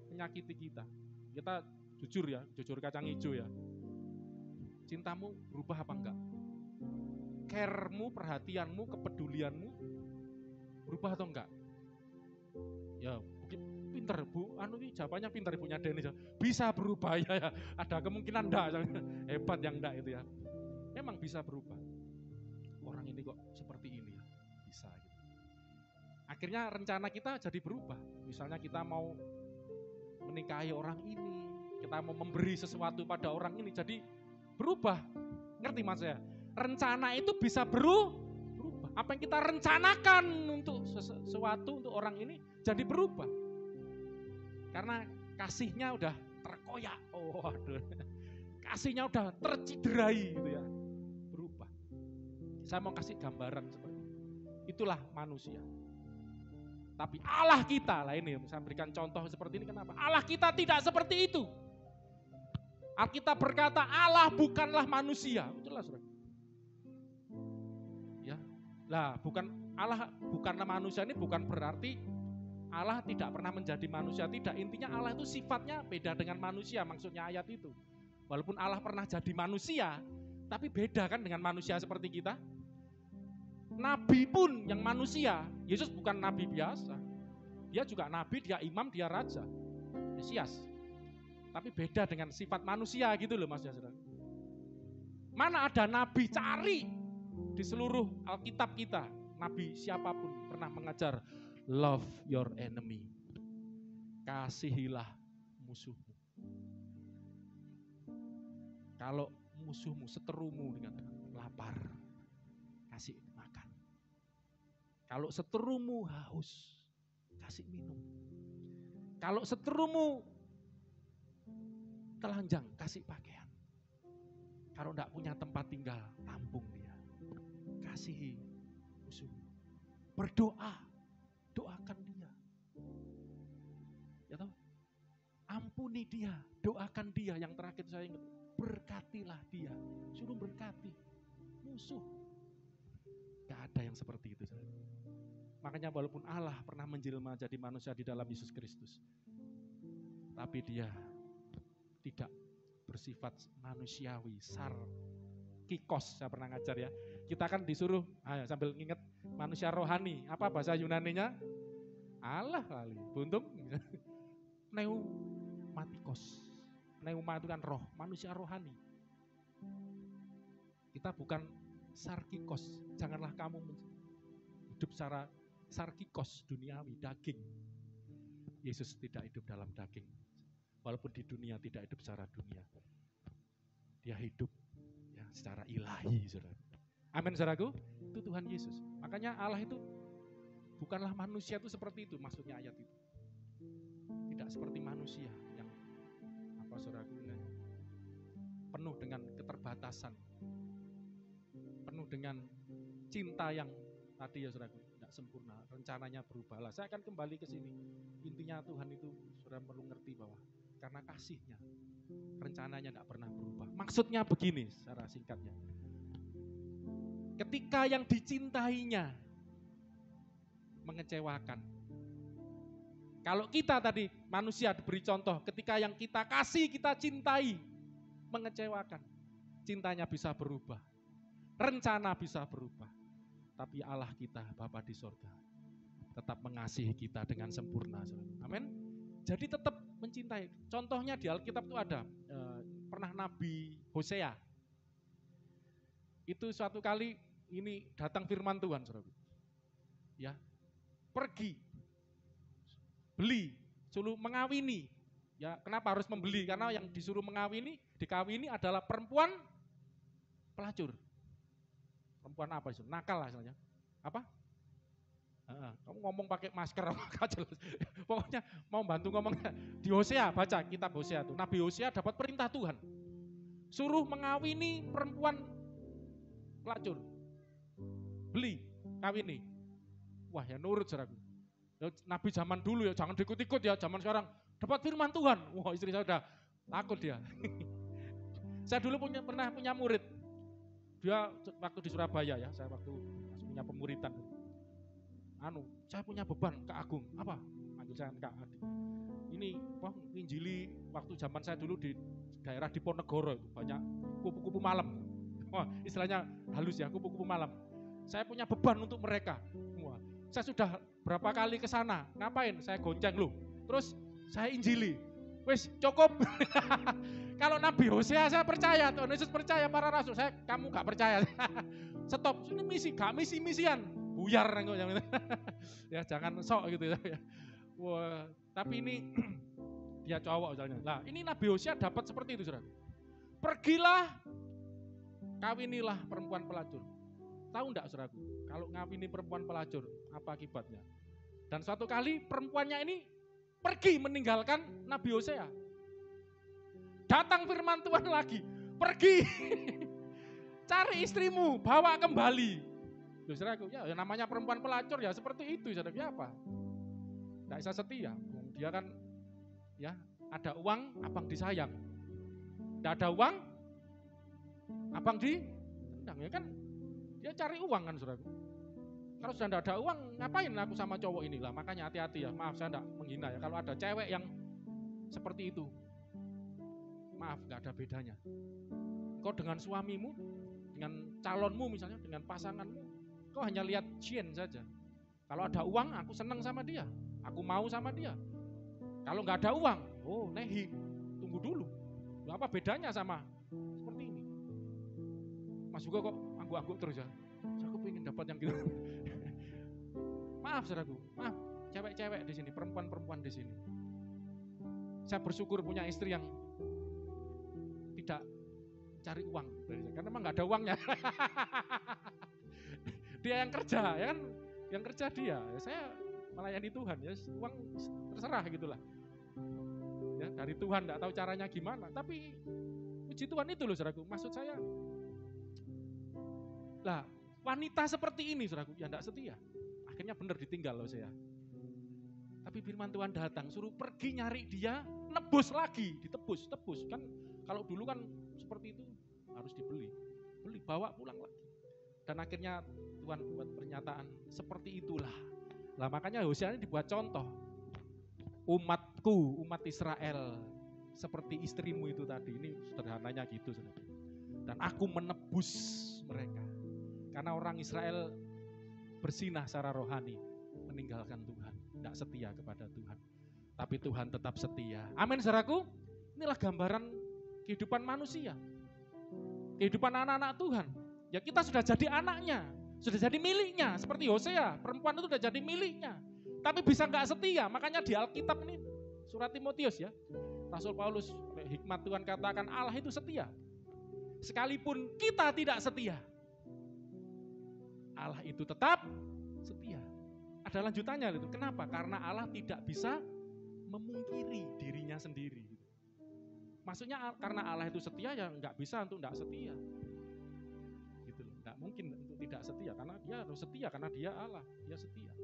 A: menyakiti kita. Kita jujur ya, jujur kacang hijau ya. Cintamu berubah apa enggak? care-mu, perhatianmu, kepedulianmu berubah atau enggak? Ya, mungkin pinter Bu, ini jawabannya pinter ibunya Dennis. Bisa berubah ya. Ada kemungkinan enggak, hebat yang enggak itu ya. Memang bisa berubah. Orang ini kok seperti ini ya, bisa gitu. Akhirnya rencana kita jadi berubah. Misalnya kita mau menikahi orang ini, kita mau memberi sesuatu pada orang ini, jadi berubah. Ngerti mas ya? Rencana itu bisa berubah. Apa yang kita rencanakan untuk sesuatu untuk orang ini jadi berubah. Karena kasihnya udah terkoyak. Oh aduh. Kasihnya udah terciderai gitu ya. Berubah. Saya mau kasih gambaran seperti itu. Itulah manusia. Tapi Allah kita lah ini, saya berikan contoh seperti ini kenapa? Allah kita tidak seperti itu. Alkitab berkata Allah bukanlah manusia. Jelas, ya. Lah, Allah bukanlah manusia ini bukan berarti Allah tidak pernah menjadi manusia, tidak. Intinya Allah itu sifatnya beda dengan manusia, maksudnya ayat itu. Walaupun Allah pernah jadi manusia, tapi beda kan dengan manusia seperti kita. Nabi pun yang manusia, Yesus bukan nabi biasa. Dia juga nabi, dia imam, dia raja, Mesias. Tapi beda dengan sifat manusia gitu loh mas ya. Mana ada nabi, cari di seluruh Alkitab kita. Nabi siapapun pernah mengajar love your enemy. Kasihilah musuhmu. Kalau musuhmu, seterumu dengan lapar, kasih makan. Kalau seterumu haus, kasih minum. Kalau seterumu telanjang, kasih pakaian. Kalau enggak punya tempat tinggal, tampung dia. Kasihi musuhmu. Berdoa, doakan dia. Ya tahu? Ampuni dia, doakan dia. Yang terakhir saya ingat, berkatilah dia. Suruh berkati musuh. Gak ada yang seperti itu. Makanya walaupun Allah pernah menjelma jadi manusia di dalam Yesus Kristus, tapi dia tidak bersifat manusiawi, sarkikos. Saya pernah ngajar ya. Kita kan disuruh, sambil nginget manusia rohani. Apa bahasa Yunaninya? Allah kali. Buntung. Pneumatikos. Pneuma itu kan roh, manusia rohani. Kita bukan sarkikos. Janganlah kamu hidup secara sarkikos, duniawi, daging. Yesus tidak hidup dalam daging. Walaupun di dunia tidak hidup secara dunia. Dia hidup ya, secara ilahi, saudara. Amin, saudaraku. Itu Tuhan Yesus. Makanya Allah itu bukanlah manusia itu seperti itu, maksudnya ayat itu. Tidak seperti manusia yang saudaraku, penuh dengan keterbatasan, penuh dengan cinta yang tadi ya saudaraku, tidak sempurna, rencananya berubahlah. Saya akan kembali ke sini. Intinya Tuhan itu saudara perlu ngerti bahwa karena kasihnya, rencananya tidak pernah berubah. Maksudnya begini secara singkatnya. Ketika yang dicintainya mengecewakan. Kalau kita tadi manusia diberi contoh, ketika yang kita kasih, kita cintai, mengecewakan. Cintanya bisa berubah, rencana bisa berubah. Tapi Allah kita, Bapa di sorga, tetap mengasihi kita dengan sempurna. Amin. Jadi tetap mencintai. Contohnya di Alkitab itu ada, pernah Nabi Hosea. Itu suatu kali ini datang firman Tuhan, saudara. Ya, pergi. Beli, suruh mengawini. Ya, kenapa harus membeli? Karena yang disuruh mengawini, dikawini adalah perempuan pelacur. Perempuan apa itu? Nakal lah istilahnya. Apa? Kamu ngomong pakai masker apa jelas. Pokoknya mau bantu ngomongnya. Di Hosea, baca kitab Hosea itu. Nabi Hosea dapat perintah Tuhan. Suruh mengawini perempuan pelacur. Beli, kawini. Wah, ya nurut saudaraku. Nabi zaman dulu ya, jangan diikut-ikut ya, zaman sekarang dapat firman Tuhan. Wah, istri saya udah takut dia. Saya dulu pernah punya murid. Dia waktu di Surabaya ya, saya waktu masih punya pemuritan. Saya punya beban Kak Agung. Apa? Panggil saya Kak Adi. Ini nginjili waktu zaman saya dulu di daerah Diponegoro itu banyak kupu-kupu malam. Wah, istilahnya halus ya, kupu-kupu malam. Saya punya beban untuk mereka. Wah, saya sudah berapa kali ke sana. Ngapain? Saya gonceng loh. Terus saya injili. Wes cukup. Kalau Nabi Hosea saya percaya, Tuhan Yesus percaya, para rasul. Kamu gak percaya. Stop. Ini misi, gak misi-misian. Buyar. Ya jangan sok gitu ya. Wah, tapi ini dia cowok misalnya. Nah, ini Nabi Hosea dapat seperti itu, Saudara. Pergilah, kawinilah perempuan pelacur. Tahu enggak, Saudaraku? Kalau ngawini perempuan pelacur, apa akibatnya? Dan suatu kali perempuannya ini pergi meninggalkan Nabi Hosea. Datang firman Tuhan lagi, pergi. Cari istrimu, bawa kembali. Loh, Saudaraku, ya namanya perempuan pelacur ya seperti itu, Saudaraku. Ya apa? Tidak bisa setia. Dia kan ya ada uang, abang disayang. Tidak ada uang, abang ditendang. Ya kan dia cari uang kan, Saudaraku. Kalau sudah tidak ada uang, ngapain aku sama cowok ini lah. Makanya hati-hati ya, maaf saya tidak menghina ya. Kalau ada cewek yang seperti itu, maaf, gak ada bedanya. Kau dengan suamimu, dengan calonmu misalnya, dengan pasanganmu, kau hanya lihat cien saja. Kalau ada uang, aku senang sama dia, aku mau sama dia. Kalau nggak ada uang, oh nehi, tunggu dulu. Apa bedanya sama seperti ini? Mas juga kok angguk-angguk terus ya. Aku pengen dapat yang gitu. Maaf saudaraku, maaf, cewek-cewek di sini, perempuan-perempuan di sini. Saya bersyukur punya istri yang tidak cari uang, karena memang nggak ada uangnya. Dia yang kerja, ya kan? Yang kerja dia. Ya, saya melayani Tuhan, ya uang terserah gitulah. Ya dari Tuhan, nggak tahu caranya gimana. Tapi puji Tuhan itu loh, saudaraku. Maksud saya, lah wanita seperti ini, saudaraku, ya nggak setia. Akhirnya benar ditinggal loh saya. Tapi firman Tuhan datang, suruh pergi nyari dia, nebus lagi, ditebus kan. Kalau dulu kan seperti itu harus dibeli, bawa pulang lagi. Dan akhirnya Tuhan buat pernyataan seperti itulah. Lah makanya Hosea ini dibuat contoh. Umatku, umat Israel, seperti istrimu itu tadi. Ini sederhananya gitu. Dan aku menebus mereka. Karena orang Israel bersinah secara rohani, meninggalkan Tuhan, tidak setia kepada Tuhan. Tapi Tuhan tetap setia. Amin, saudaraku. Inilah gambaran kehidupan manusia. Kehidupan anak-anak Tuhan. Ya kita sudah jadi anaknya, sudah jadi miliknya. Seperti Hosea, perempuan itu sudah jadi miliknya. Tapi bisa nggak setia, makanya di Alkitab ini, surat Timotius ya, Rasul Paulus, hikmat Tuhan katakan Allah itu setia. Sekalipun kita tidak setia, Allah itu tetap setia. Ada lanjutannya itu. Kenapa? Karena Allah tidak bisa memungkiri dirinya sendiri. Maksudnya karena Allah itu setia ya nggak bisa untuk nggak setia. Gitu loh. Nggak mungkin untuk tidak setia karena dia harus setia karena dia Allah, dia setia.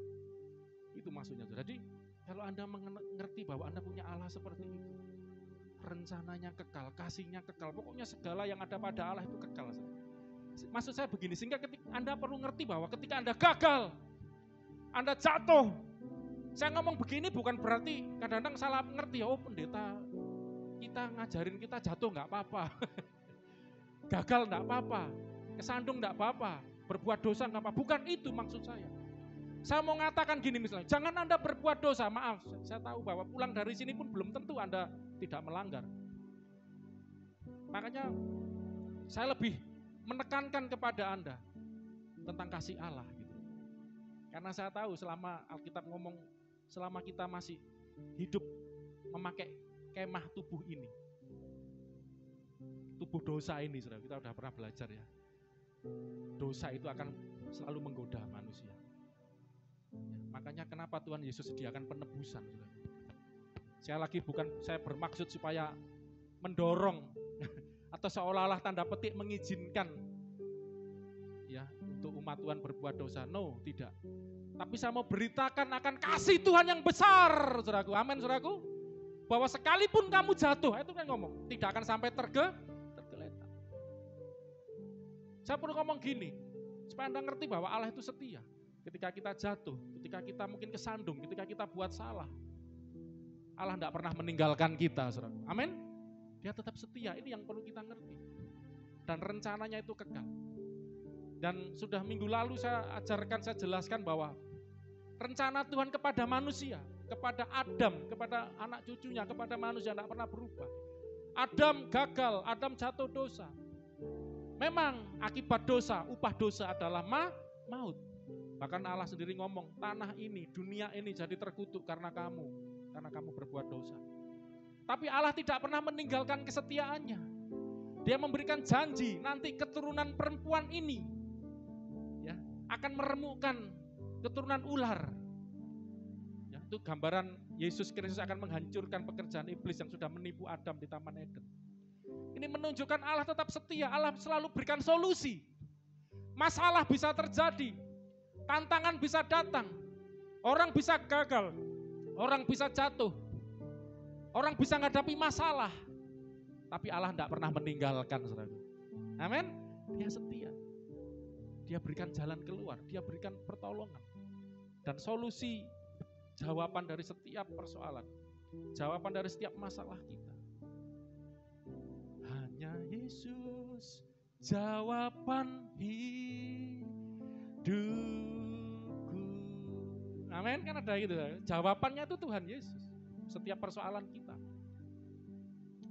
A: Itu maksudnya. Jadi kalau Anda mengerti bahwa Anda punya Allah seperti itu, rencananya kekal, kasihnya kekal, pokoknya segala yang ada pada Allah itu kekal. Maksud saya begini, sehingga ketika Anda perlu ngerti bahwa ketika Anda gagal, Anda jatuh. Saya ngomong begini bukan berarti kadang-kadang salah ngerti, oh pendeta kita ngajarin kita jatuh nggak apa-apa. Gagal nggak apa-apa, kesandung nggak apa-apa, berbuat dosa nggak apa-apa. Bukan itu maksud saya. Saya mau ngatakan gini misalnya, jangan Anda berbuat dosa, maaf, saya tahu bahwa pulang dari sini pun belum tentu Anda tidak melanggar. Makanya saya lebih menekankan kepada Anda tentang kasih Allah gitu. Karena saya tahu selama Alkitab ngomong, selama kita masih hidup memakai kemah tubuh ini, tubuh dosa ini, saudara, kita sudah pernah belajar ya. Dosa itu akan selalu menggoda manusia. Ya, makanya kenapa Tuhan Yesus sediakan penebusan, saudara. Saya bermaksud supaya mendorong atau seolah-olah tanda petik mengizinkan ya untuk umat Tuhan berbuat dosa. No, tidak. Tapi saya mau beritakan akan kasih Tuhan yang besar, saudaraku. Amin, saudaraku. Bahwa sekalipun kamu jatuh, itu kan ngomong, tidak akan sampai tergeletak. Saya perlu ngomong gini, supaya Anda ngerti bahwa Allah itu setia. Ketika kita jatuh, ketika kita mungkin kesandung, ketika kita buat salah, Allah tidak pernah meninggalkan kita, saudaraku. Amin. Dia tetap setia, ini yang perlu kita ngerti. dan rencananya itu kekal. Dan sudah minggu lalu saya ajarkan, saya jelaskan bahwa rencana Tuhan kepada manusia, kepada Adam, kepada anak cucunya, kepada manusia tidak pernah berubah. Adam gagal, Adam jatuh dosa. Memang akibat dosa, upah dosa adalah maut. Bahkan Allah sendiri ngomong, tanah ini, dunia ini jadi terkutuk karena kamu berbuat dosa. Tapi Allah tidak pernah meninggalkan kesetiaannya. Dia memberikan janji, nanti keturunan perempuan ini ya akan meremukkan keturunan ular. Ya, itu gambaran Yesus Kristus akan menghancurkan pekerjaan iblis yang sudah menipu Adam di Taman Eden. Ini menunjukkan Allah tetap setia, Allah selalu berikan solusi. Masalah bisa terjadi, tantangan bisa datang, orang bisa gagal, orang bisa jatuh, orang bisa menghadapi masalah. Tapi Allah tidak pernah meninggalkan, saudaraku. Amin. Dia setia. Dia berikan jalan keluar, dia berikan pertolongan. Dan solusi, jawaban dari setiap persoalan, jawaban dari setiap masalah kita. Hanya Yesus, jawaban hidupku. Amin, kan ada gitu. Jawabannya itu Tuhan Yesus. Setiap persoalan kita.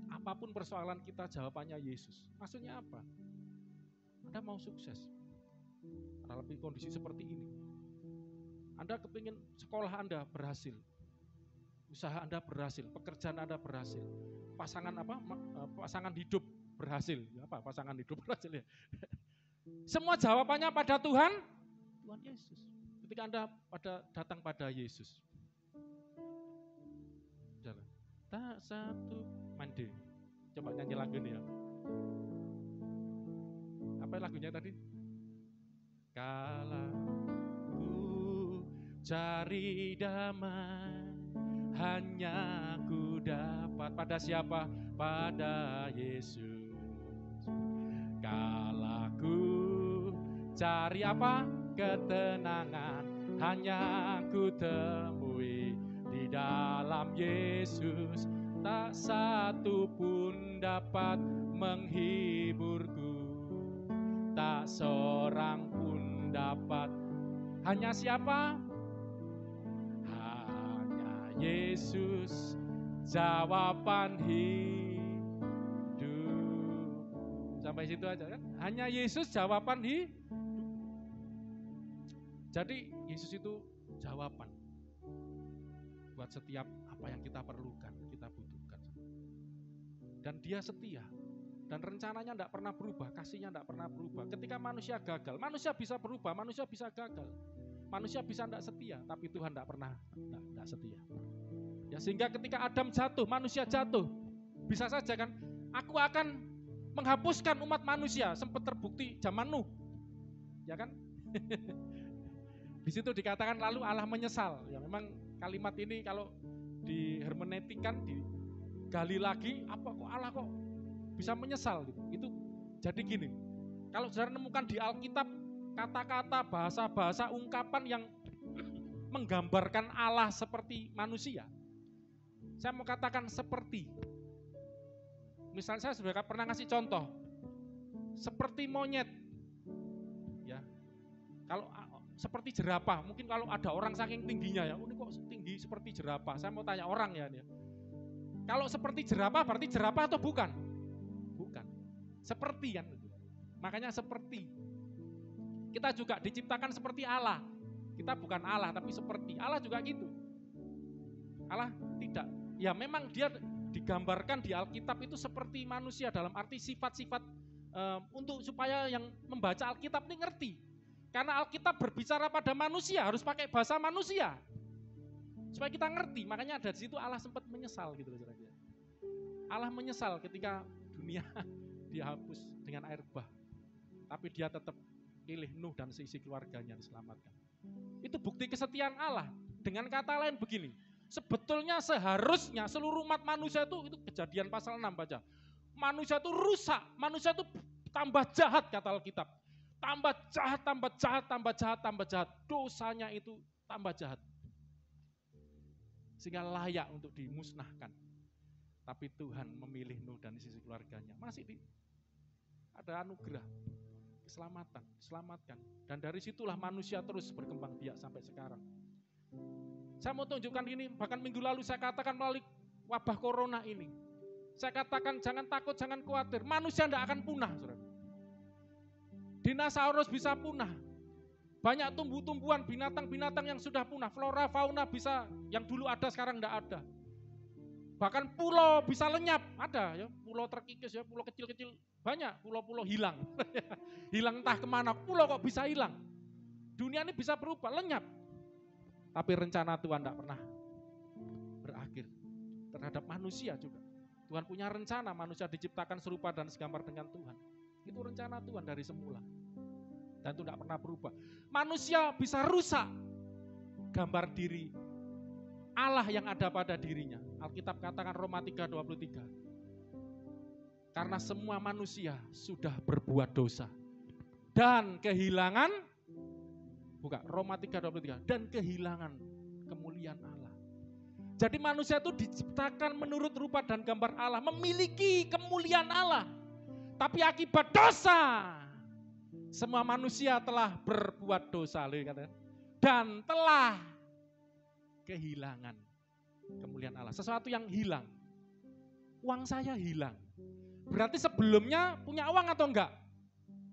A: Apapun persoalan kita, jawabannya Yesus. Maksudnya apa? Anda mau sukses, lebih kondisi seperti ini. Anda kepingin sekolah Anda berhasil, usaha Anda berhasil, pekerjaan Anda berhasil, pasangan hidup berhasil. Apa pasangan hidup berhasil ya? Semua jawabannya pada Tuhan Yesus. Ketika Anda datang pada Yesus, tak satu mandi. Coba nyanyi lagu ini ya. Apa lagunya tadi? Kala ku cari damai, hanya ku dapat pada siapa? Pada Yesus. Kala ku cari apa? Ketenangan, hanya ku temui di dalam Yesus. Tak satu pun dapat menghiburku, tak seorang pun dapat. Hanya siapa? Hanya Yesus, jawaban hidup. Sampai situ aja kan? Hanya Yesus, jawaban hidup. Jadi Yesus itu jawaban buat setiap apa yang kita perlukan, kita butuhkan. Dan dia setia. Dan rencananya tidak pernah berubah, kasihnya tidak pernah berubah. Ketika manusia gagal, manusia bisa berubah, manusia bisa gagal. Manusia bisa tidak setia, tapi Tuhan tidak pernah tidak setia. Ya, sehingga ketika Adam jatuh, manusia jatuh. Bisa saja kan, aku akan menghapuskan umat manusia, sempat terbukti zaman Nuh. Ya kan? Di situ dikatakan lalu Allah menyesal. Ya memang kalimat ini kalau di hermeneutikkan, digali lagi, apa kok Allah kok bisa menyesal gitu. Itu jadi gini. Kalau saudara menemukan di Alkitab kata-kata, bahasa-bahasa, ungkapan yang menggambarkan Allah seperti manusia. Saya mau katakan seperti. Misalnya saya sudah pernah ngasih contoh. Seperti monyet. Ya. Kalau seperti jerapah, mungkin kalau ada orang saking tingginya ya, ini kok tinggi seperti jerapah. Saya mau tanya orang ya. Kalau seperti jerapah berarti jerapah atau bukan? Bukan. Seperti kan. Makanya seperti. Kita juga diciptakan seperti Allah. Kita bukan Allah tapi seperti. Allah juga gitu. Allah tidak. Ya memang dia digambarkan di Alkitab itu seperti manusia dalam arti sifat-sifat untuk supaya yang membaca Alkitab ini ngerti. Karena Alkitab berbicara pada manusia, harus pakai bahasa manusia. Supaya kita ngerti, makanya ada di situ Allah sempat menyesal gitu loh kira-kira. Allah menyesal ketika dunia dihapus dengan air bah. Tapi dia tetap pilih Nuh dan seisi keluarganya diselamatkan. Itu bukti kesetiaan Allah. Dengan kata lain begini, sebetulnya seharusnya seluruh umat manusia itu Kejadian pasal 6 baca. Manusia itu rusak, manusia itu tambah jahat kata Alkitab. Tambah jahat, tambah jahat, tambah jahat, tambah jahat. Dosanya itu tambah jahat. Sehingga layak untuk dimusnahkan. Tapi Tuhan memilih Nuh dan sisi keluarganya. ada anugerah, keselamatan, diselamatkan. Dan dari situlah manusia terus berkembang biak sampai sekarang. Saya mau tunjukkan ini, bahkan minggu lalu saya katakan melalui wabah corona ini. Saya katakan jangan takut, jangan khawatir, manusia tidak akan punah. Saudara. Dinosaurus bisa punah. Banyak tumbuh-tumbuhan, binatang-binatang yang sudah punah. Flora, fauna bisa, yang dulu ada sekarang tidak ada. Bahkan pulau bisa lenyap, ada ya, pulau terkikis ya, pulau kecil-kecil, banyak pulau-pulau hilang. Hilang entah kemana, pulau kok bisa hilang. Dunia ini bisa berubah, lenyap. Tapi rencana Tuhan tidak pernah berakhir terhadap manusia juga. Tuhan punya rencana manusia diciptakan serupa dan segambar dengan Tuhan. Itu rencana Tuhan dari semula. Dan itu tidak pernah berubah. Manusia bisa rusak gambar diri Allah yang ada pada dirinya. Alkitab katakan Roma 3:23. Karena semua manusia sudah berbuat dosa. Dan kehilangan, Roma 3:23. Dan kehilangan kemuliaan Allah. Jadi manusia itu diciptakan menurut rupa dan gambar Allah. Memiliki kemuliaan Allah. Tapi akibat dosa, semua manusia telah berbuat dosa. Dan telah kehilangan kemuliaan Allah. Sesuatu yang hilang. Uang saya hilang. Berarti sebelumnya punya uang atau enggak?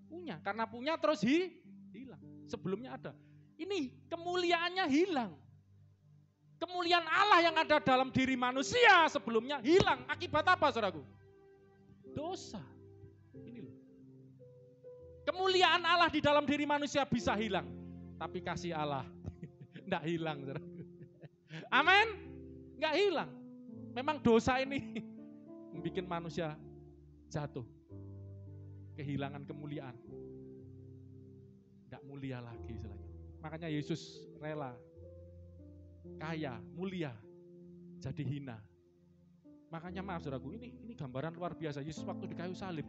A: Punya. Karena punya terus hilang. Sebelumnya ada. Ini kemuliaannya hilang. Kemuliaan Allah yang ada dalam diri manusia sebelumnya hilang. Akibat apa, saudaraku? Dosa. Ini loh. Kemuliaan Allah di dalam diri manusia bisa hilang. Tapi kasih Allah tidak hilang, saudaraku. Amin? Enggak hilang. Memang dosa ini membuat manusia jatuh. Kehilangan kemuliaan. Tidak mulia lagi istilahnya. Makanya Yesus rela kaya, mulia, jadi hina. Makanya maaf saudaraku, ini gambaran luar biasa. Yesus waktu di kayu salib,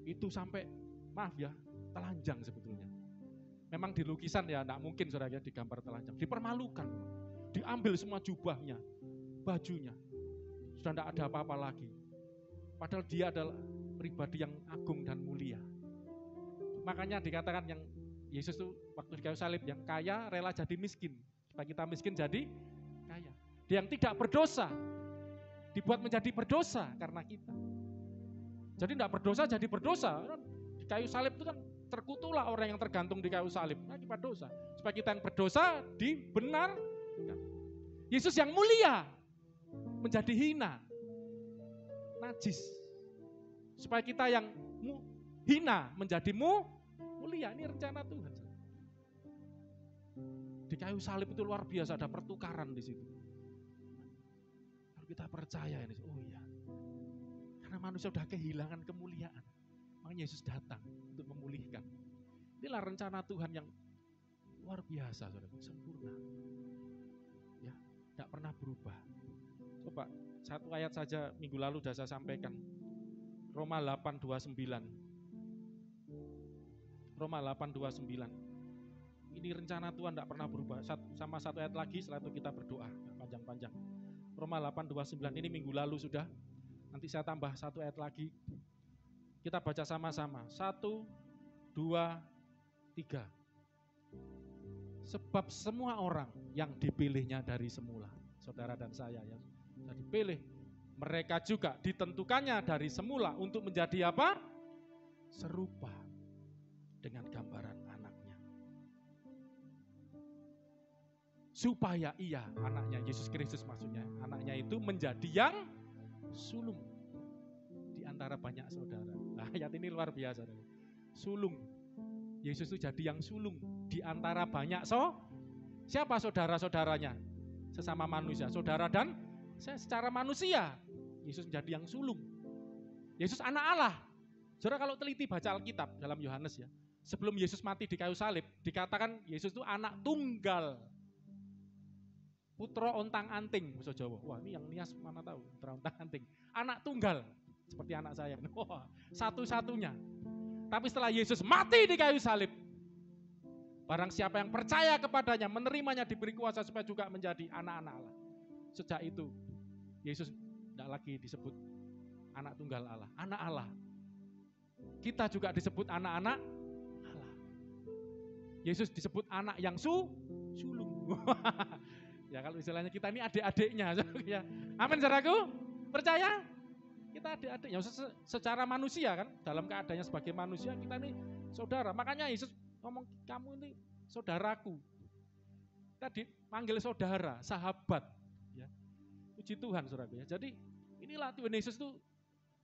A: itu sampai, maaf ya, telanjang sebetulnya. Memang di lukisan ya, enggak mungkin saudara ya digambar telanjang. Dipermalukan, diambil semua jubahnya, bajunya. Sudah enggak ada apa-apa lagi. Padahal dia adalah pribadi yang agung dan mulia. Makanya dikatakan yang Yesus itu waktu di kayu salib yang kaya rela jadi miskin. Supaya kita miskin jadi kaya. Dia yang tidak berdosa dibuat menjadi berdosa karena kita. Jadi tidak berdosa jadi berdosa. Di kayu salib itu kan terkutuklah orang yang tergantung di kayu salib. Akibat dosa. Supaya kita yang berdosa dibenarkan. Yesus yang mulia menjadi hina. Najis. Supaya kita yang hina menjadi mulia. Ini rencana Tuhan. Di kayu salib itu luar biasa, ada pertukaran di situ. Kalau kita percaya ini, oh iya. Karena manusia sudah kehilangan kemuliaan. Makanya Yesus datang untuk memulihkan. Inilah rencana Tuhan yang luar biasa, saudara, sempurna. Ya, tidak pernah berubah. Coba satu ayat saja minggu lalu sudah saya sampaikan. Roma 8:29. Roma 8:29. Ini rencana Tuhan tidak pernah berubah. Sama satu ayat lagi, setelah itu kita berdoa. Panjang-panjang. Roma 8:29 ini minggu lalu sudah. Nanti saya tambah satu ayat lagi. Kita baca sama-sama. 1, 2, 3. Sebab semua orang yang dipilihnya dari semula. Saudara dan saya yang sudah dipilih. Mereka juga ditentukannya dari semula untuk menjadi apa? Serupa dengan gambaran anaknya. Supaya ia, anaknya, Yesus Kristus maksudnya, anaknya itu menjadi yang sulung di antara banyak saudara. Nah, ayat ini luar biasa. Sulung. Yesus itu jadi yang sulung di antara banyak siapa saudara-saudaranya? Sesama manusia, saudara dan secara manusia. Yesus menjadi yang sulung. Yesus anak Allah. Saudara kalau teliti baca Alkitab dalam Yohanes ya. Sebelum Yesus mati di kayu salib, dikatakan Yesus itu anak tunggal. Putra ontang anting, bahasa Jawa. Wah, ini yang nias mana tahu, putra ontang anting. Anak tunggal, seperti anak saya. Wah, satu-satunya. Tapi setelah Yesus mati di kayu salib, barang siapa yang percaya kepadanya, menerimanya, diberi kuasa supaya juga menjadi anak-anak Allah. Sejak itu, Yesus tidak lagi disebut anak tunggal Allah, anak Allah. kita juga disebut anak-anak Allah. Yesus disebut anak yang sulung. Ya kalau istilahnya kita ini adik-adiknya. Ya. Amin saudaraku? Percaya? Kita adik-adiknya. Secara manusia kan, dalam keadaannya sebagai manusia kita ini saudara. Makanya Yesus ngomong kamu ini saudaraku. Kita dipanggil saudara, sahabat. Ya. Puji Tuhan saudaraku ya. Jadi inilah Tuhan Yesus itu,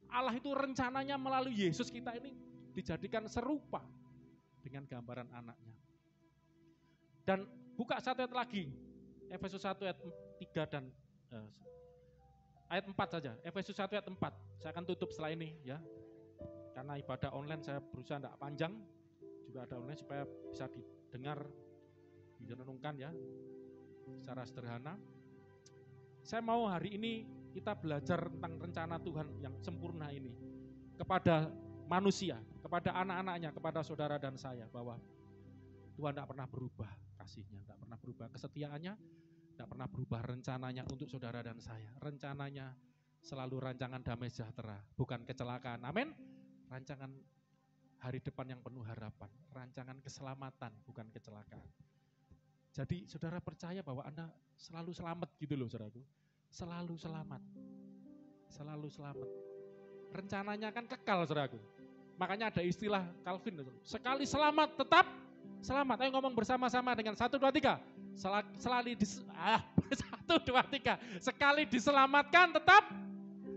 A: Allah itu rencananya melalui Yesus kita ini dijadikan serupa dengan gambaran anaknya. Dan buka satu ayat lagi, Efesus 1 ayat 3 dan ayat 4 saja, Efesus 1 ayat 4. Saya akan tutup setelah ini ya. Karena ibadah online saya berusaha tidak panjang, juga ada online supaya bisa didengar, direnungkan ya, secara sederhana. Saya mau hari ini kita belajar tentang rencana Tuhan yang sempurna ini kepada manusia, kepada anak-anaknya, kepada saudara dan saya, bahwa Tuhan tidak pernah berubah kasihnya, tidak pernah berubah kesetiaannya, tidak pernah berubah rencananya untuk saudara dan saya. Rencananya selalu rancangan damai sejahtera, bukan kecelakaan. Amin. Rancangan hari depan yang penuh harapan, rancangan keselamatan, bukan kecelakaan. Jadi saudara percaya bahwa Anda selalu selamat gitu loh saudaraku. Selalu selamat. Selalu selamat. Rencananya kan kekal saudaraku. Makanya ada istilah Calvin, sekali selamat tetap selamat. Ayo ngomong bersama-sama dengan 1, 2, 3. 1, 2, 3. Sekali diselamatkan tetap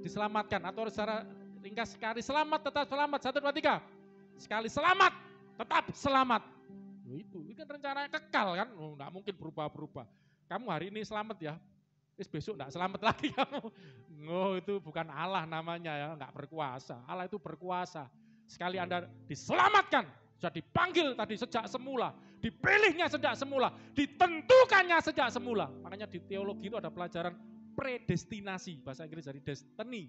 A: diselamatkan. Atau secara ringkas, sekali selamat tetap selamat. 1, 2, 3. Sekali selamat tetap selamat. Itu kan rencananya kekal kan, enggak mungkin berubah-berubah. Kamu hari ini selamat ya, besok enggak selamat lagi kamu. Itu bukan Allah namanya ya, enggak berkuasa. Allah itu berkuasa. Sekali Anda diselamatkan, sudah dipanggil tadi sejak semula, dipilihnya sejak semula, ditentukannya sejak semula. Makanya di teologi itu ada pelajaran predestinasi, bahasa Inggris dari destiny.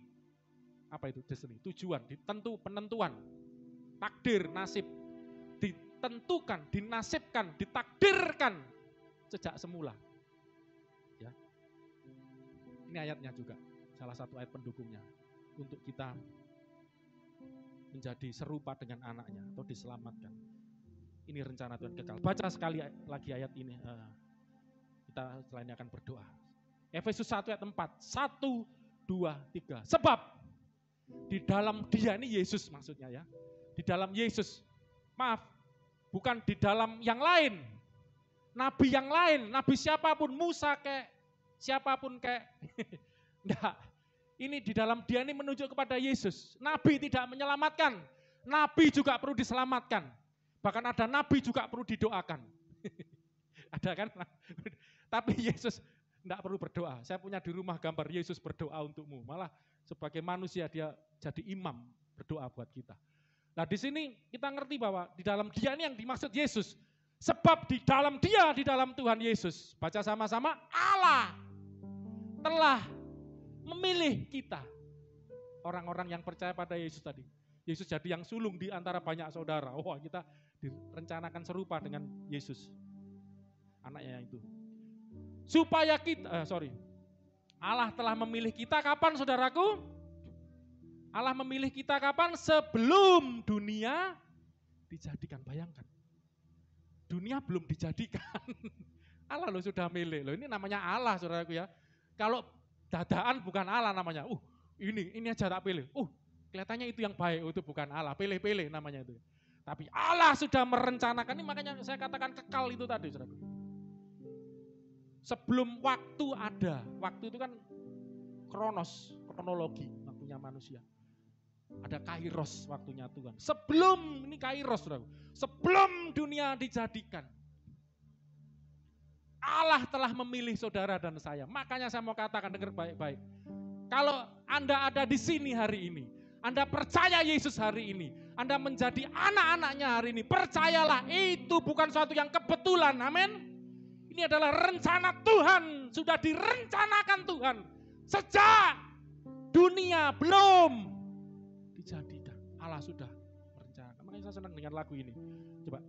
A: Apa itu destiny? Tujuan, penentuan, takdir, nasib. Ditentukan, dinasibkan, ditakdirkan sejak semula. Ya. Ini ayatnya juga, salah satu ayat pendukungnya untuk kita menjadi serupa dengan anaknya atau diselamatkan. Ini rencana Tuhan kekal. Baca sekali lagi ayat ini. Kita setelah ini akan berdoa. Efesus 1 ayat 4. 1, 2, 3. Sebab di dalam Dia, ini Yesus maksudnya ya. Di dalam Yesus. Maaf. Bukan di dalam yang lain, nabi yang lain, nabi siapapun, Musa kayak, siapapun kayak, enggak. Ini di dalam Dia ini menunjuk kepada Yesus. Nabi tidak menyelamatkan, nabi juga perlu diselamatkan. Bahkan ada nabi juga perlu didoakan. Ada kan? Tapi Yesus enggak perlu berdoa. Saya punya di rumah gambar Yesus berdoa untukmu. Malah sebagai manusia Dia jadi imam berdoa buat kita. Nah di sini kita ngerti bahwa di dalam Dia ini yang dimaksud Yesus. Sebab di dalam Dia, di dalam Tuhan Yesus. Baca sama-sama, Allah telah memilih kita. Orang-orang yang percaya pada Yesus tadi. Yesus jadi yang sulung di antara banyak saudara. Wah, kita direncanakan serupa dengan Yesus. Anaknya yang itu. Supaya kita, Allah telah memilih kita kapan saudaraku? Allah memilih kita kapan? Sebelum dunia dijadikan. Bayangkan. Dunia belum dijadikan. Allah loh sudah milih. Loh ini namanya Allah saudaraku ya. Kalau dadaan bukan Allah namanya. Ini aja tak pilih. Kelihatannya itu yang baik. Itu bukan Allah. Pilih-pilih namanya itu. Tapi Allah sudah merencanakan. Ini makanya saya katakan kekal itu tadi saudaraku. Sebelum waktu ada. Waktu itu kan kronologi waktunya manusia. Ada kairos waktunya Tuhan. Sebelum, ini kairos saudara. Sebelum dunia dijadikan. Allah telah memilih saudara dan saya. Makanya saya mau katakan, dengar baik-baik. Kalau Anda ada di sini hari ini, Anda percaya Yesus hari ini, Anda menjadi anak-anaknya hari ini, percayalah itu bukan suatu yang kebetulan, amin. Ini adalah rencana Tuhan, sudah direncanakan Tuhan. Sejak dunia belum dijadikan, Allah sudah merencanakan. Makanya saya senang dengan lagu ini. Coba,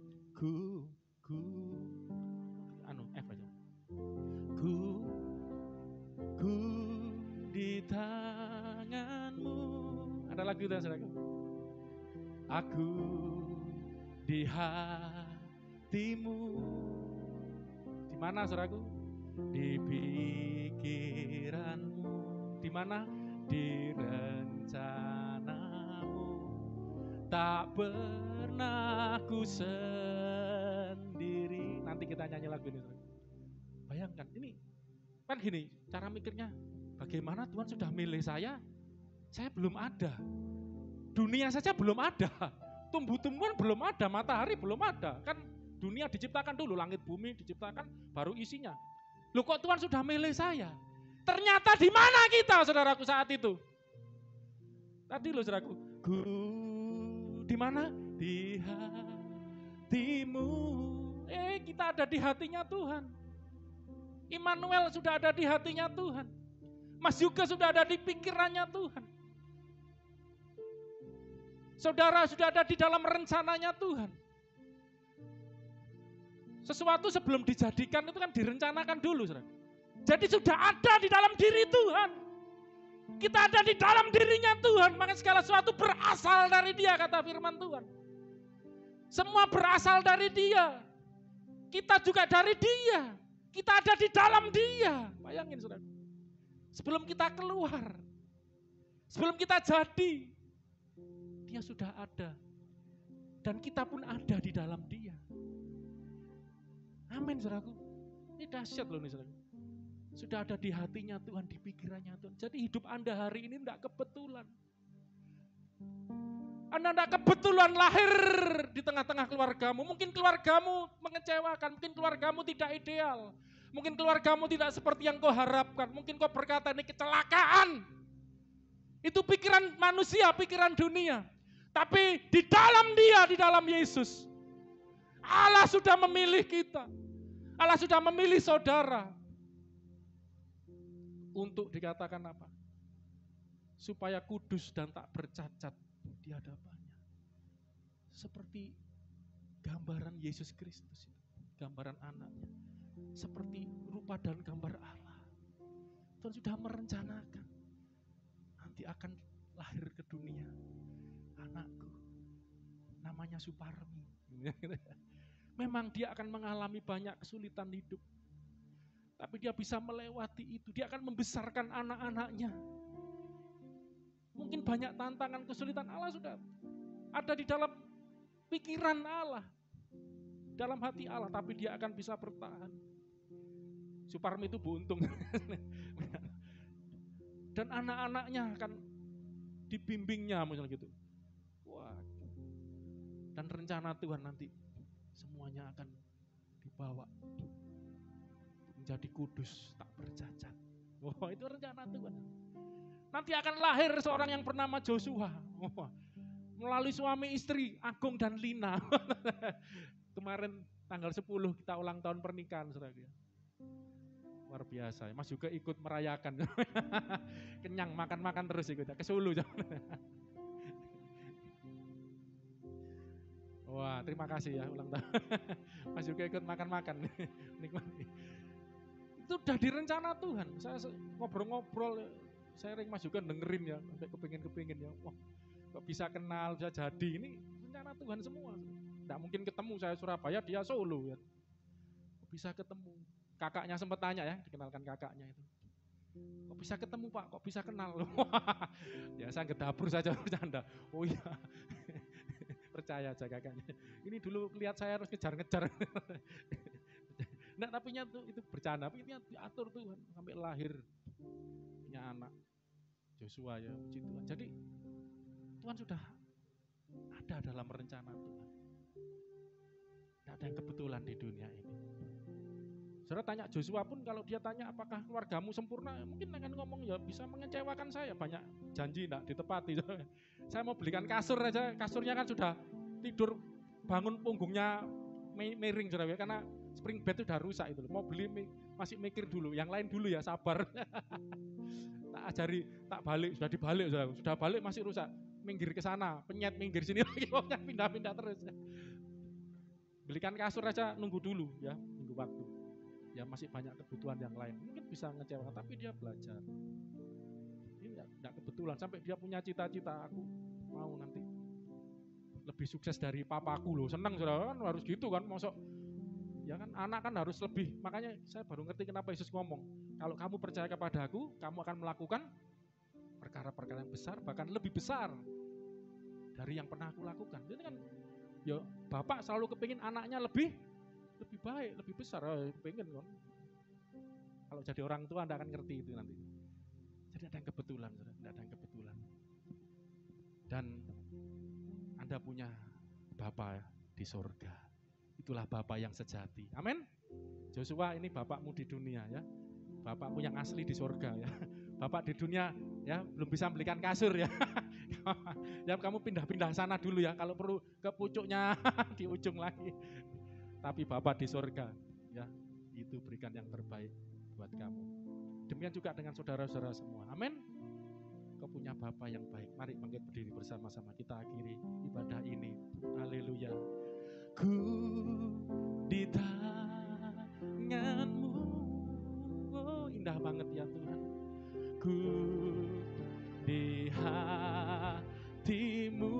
A: F aja. Ku di tanganmu. Ada lagu itu saudara. Aku di hatimu. Di mana saudaraku? Di pikiranmu. Di mana? Di rencanamu. Tak pernah ku sendiri. Nanti kita nyanyi lagu ini. Bayangkan, ini kan gini, cara mikirnya, bagaimana Tuhan sudah milih saya belum ada. Dunia saja belum ada, tumbuh-tumbuhan belum ada, matahari belum ada. Kan dunia diciptakan dulu, langit bumi diciptakan, baru isinya. Loh kok Tuhan sudah milih saya? Ternyata di mana kita, saudaraku, saat itu? Tadi loh saudaraku, di mana? Di hatimu. Kita ada di hatinya Tuhan. Immanuel sudah ada di hatinya Tuhan. Mas juga sudah ada di pikirannya Tuhan. Saudara sudah ada di dalam rencananya Tuhan. Sesuatu sebelum dijadikan itu kan direncanakan dulu, saudara. Jadi sudah ada di dalam diri Tuhan. Kita ada di dalam dirinya Tuhan, maka segala sesuatu berasal dari Dia, kata firman Tuhan. Semua berasal dari Dia. Kita juga dari Dia. Kita ada di dalam Dia. Bayangin, saudara. Sebelum kita keluar, sebelum kita jadi, Dia sudah ada. Dan kita pun ada di dalam Dia. Amin, saudaraku. Ini dahsyat loh nih, saudaraku. Sudah ada di hatinya Tuhan, di pikirannya Tuhan. Jadi hidup Anda hari ini tidak kebetulan. Anda tidak kebetulan lahir di tengah-tengah keluargamu. Mungkin keluargamu mengecewakan, mungkin keluargamu tidak ideal. Mungkin keluargamu tidak seperti yang kau harapkan. Mungkin kau berkata ini kecelakaan. Itu pikiran manusia, pikiran dunia. Tapi di dalam Dia, di dalam Yesus, Allah sudah memilih kita. Allah sudah memilih saudara. Untuk dikatakan apa? Supaya kudus dan tak bercacat di hadapannya. Seperti gambaran Yesus Kristus, gambaran anaknya. Seperti rupa dan gambar Allah. Tuhan sudah merencanakan. Nanti akan lahir ke dunia anakku. Namanya Suparmi. Memang dia akan mengalami banyak kesulitan hidup. Tapi dia bisa melewati itu. Dia akan membesarkan anak-anaknya. Mungkin banyak tantangan, kesulitan, Allah sudah ada di dalam pikiran Allah. Dalam hati Allah, tapi dia akan bisa bertahan. Suparmi itu buntung. Dan anak-anaknya akan dibimbingnya misalnya gitu. Wah. Dan rencana Tuhan nanti semuanya akan dibawa menjadi kudus, tak bercacat. Wah, itu rencana Tuhan. Nanti akan lahir seorang yang bernama Joshua. Wah, melalui suami istri Agung dan Lina. Kemarin tanggal 10 kita ulang tahun pernikahan, saudara. Luar biasa. Mas juga ikut merayakan. Kenyang, makan-makan terus ikut. Ke Solo. Wah, terima kasih ya ulang tahun. Mas juga ikut makan-makan. Nikmati. Itu udah direncana Tuhan. Saya ngobrol-ngobrol, saya ring Mas juga dengerin ya, sampai kepingin ya. Wah, kok bisa kenal, bisa jadi. Ini rencana Tuhan semua. Nggak mungkin ketemu, saya Surabaya, dia Solo ya. Kok bisa ketemu? Kakaknya sempat tanya ya, dikenalkan kakaknya itu. Kok bisa ketemu Pak, kok bisa kenal? Ya saya ke dapur saja bercanda. Oh iya, percaya aja kakaknya. Ini dulu lihat saya harus ngejar-ngejar. Nah tapi itu bercanda, tapi ini diatur Tuhan sampai lahir punya anak Joshua ya, puji Tuhan. Jadi Tuhan sudah ada dalam rencana Tuhan. Tidak ada yang kebetulan di dunia ini. Saudara tanya Joshua pun kalau dia tanya apakah keluargamu sempurna, mungkin akan ngomong ya bisa mengecewakan saya, banyak janji tidak ditepati. Saya mau belikan kasur aja, kasurnya kan sudah tidur bangun punggungnya miring saudara ya, karena spring bed itu udah rusak itu. Mau beli masih mikir dulu, yang lain dulu ya sabar. Tak ajari, tak balik, sudah dibalik saudara. Sudah balik masih rusak. Minggir ke sana, penyet minggir sini lagi, pokoknya pindah-pindah terus. Belikan kasur aja nunggu dulu ya, nunggu waktu. Ya masih banyak kebutuhan yang lain. Mungkin bisa ngecewakan, tapi dia belajar. Ini enggak kebetulan, sampai dia punya cita-cita, aku mau nanti lebih sukses dari papaku loh. Senang saudara kan harus gitu kan, mosok ya kan anak kan harus lebih. Makanya saya baru ngerti kenapa Yesus ngomong, kalau kamu percaya kepada aku, kamu akan melakukan perkara-perkara yang besar, bahkan lebih besar dari yang pernah aku lakukan. Ini kan ya bapak selalu kepingin anaknya lebih baik, lebih besar. Pengen kan. Kalau jadi orang tua Anda akan ngerti itu nanti. Jadi ada yang kebetulan, tidak ada yang kebetulan. Dan Anda punya Bapa di surga. Itulah Bapa yang sejati. Amin. Joshua, ini bapakmu di dunia ya. Bapakmu yang asli di surga ya. Bapak di dunia ya belum bisa belikan kasur ya. Ya kamu pindah-pindah sana dulu ya. Kalau perlu ke pucuknya di ujung lagi. Tapi Bapak di surga ya, itu berikan yang terbaik buat kamu. Demikian juga dengan saudara-saudara semua. Amin. Kau punya Bapa yang baik. Mari bangkit berdiri bersama-sama. Kita akhiri ibadah ini. Haleluya. Ku di tangan-Mu. Oh, indah banget ya Tuhan. Ku di hati-Mu.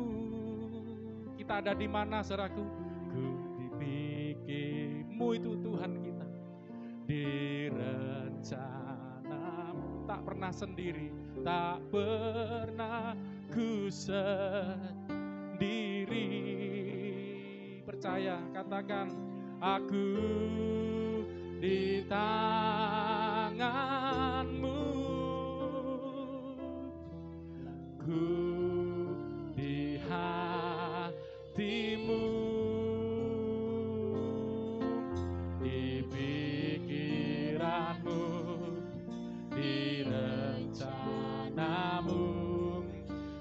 A: Kita ada di mana, saudaraku? Ku di pikir-Mu itu Tuhan kita. Di rencana-Mu, tak pernah sendiri, tak pernah ku sendiri. Percaya, katakan, aku di tangan-Mu, ku di hati-Mu, di pikiran-Mu, di rencana-Mu,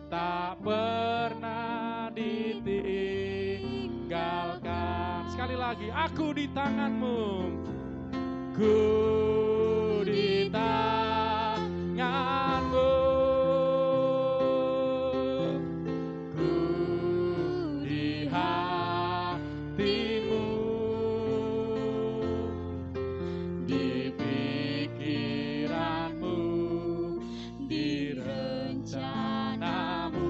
A: tak pernah ditinggalkan. Sekali lagi, aku di tangan-Mu, ku di tangan-Mu, ku di hati-Mu, di pikiran-Mu, di rencana-Mu,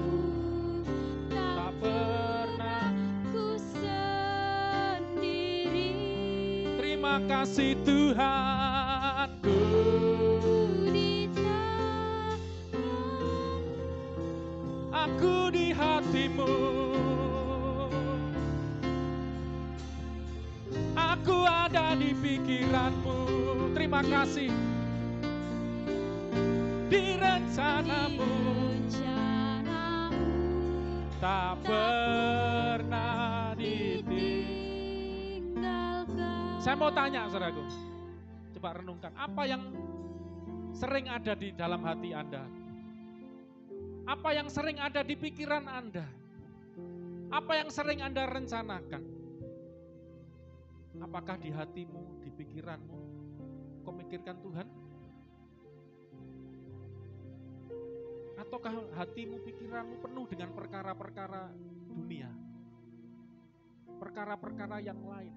A: tak pernah
B: ku sendiri.
A: Terima kasih Tuhan, ku
B: Di tangan,
A: aku di hati-Mu, aku ada di pikiran-Mu. Terima kasih di rencana-Mu,
B: rencana-Mu
A: tak pernah ditinggalkan. Saya mau tanya saudaraku, coba renungkan, apa yang sering ada di dalam hati Anda? Apa yang sering ada di pikiran Anda? Apa yang sering Anda rencanakan? Apakah di hatimu, di pikiranmu, kau mikirkan Tuhan? Ataukah hatimu, pikiranmu penuh dengan perkara-perkara dunia? Perkara-perkara yang lain,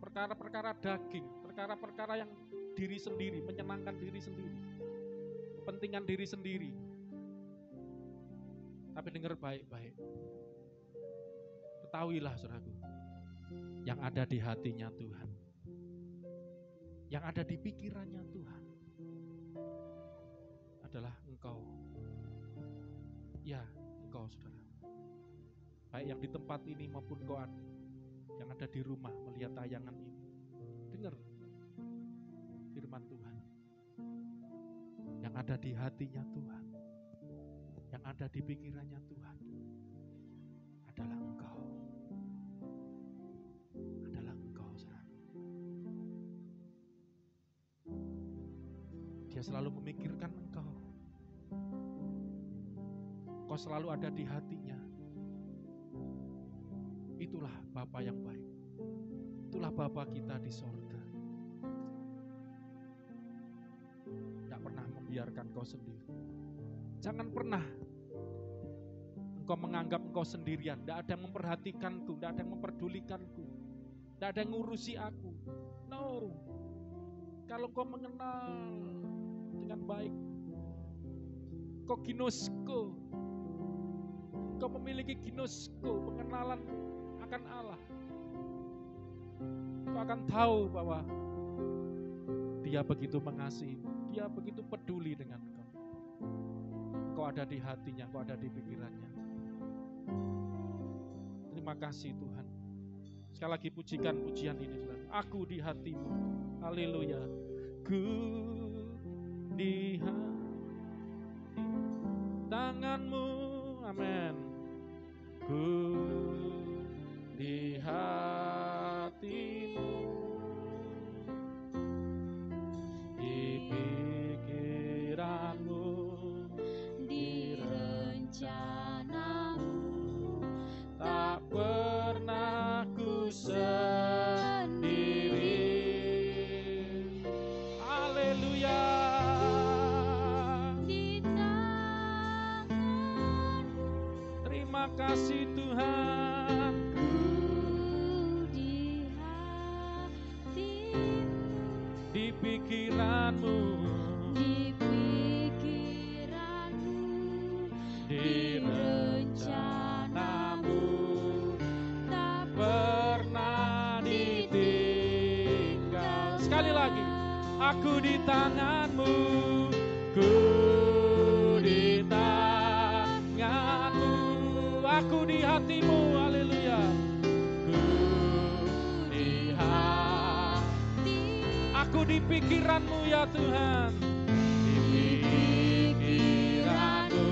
A: perkara-perkara daging, perkara-perkara yang diri sendiri, menyenangkan diri sendiri, kepentingan diri sendiri. Tapi dengar baik-baik, ketahuilah saudaraku, yang ada di hatinya Tuhan, yang ada di pikirannya Tuhan adalah engkau. Ya, engkau saudara. Baik yang di tempat ini maupun kau yang ada di rumah melihat tayangan ini. Dengar firman Tuhan. Yang ada di hatinya Tuhan, yang ada di pikirannya Tuhan adalah engkau. Adalah engkau saudara. Dia selalu memikirkan engkau. Kau selalu ada di hatinya. Itulah Bapa yang baik. Itulah Bapa kita di sorga. Tidak pernah membiarkan kau sendiri. Jangan pernah engkau menganggap engkau sendirian. Tidak ada yang memperhatikanku, tidak ada yang memperdulikanku, tidak ada yang ngurusi aku. No. Kalau kau mengenal dengan baik, kau ginosko, engkau memiliki ginosko, pengenalan akan Allah. Engkau akan tahu bahwa Dia begitu mengasihi, Dia begitu peduli dengan engkau. Engkau ada di hatinya, engkau ada di pikirannya. Terima kasih Tuhan. Sekali lagi pujikan pujian ini, saudara. Aku di hatimu. Haleluya. Ku di hati tanganmu. Amin. Ku di hatimu, di pikiranmu,
B: di rencanamu,
A: tak pernah ku sendiri. Haleluya.
B: di tanganmu,
A: Terima kasih Tuhan.
B: ku di hatimu,
A: Di pikiranmu,
B: di pikiranmu,
A: di rencanamu,
B: tak
A: pernah ditinggal. Sekali lagi, aku di tanganmu, ku di tanganmu, aku di hatimu. Haleluya. Ku di hati, aku di pikiranmu ya Tuhan. Di pikiranmu,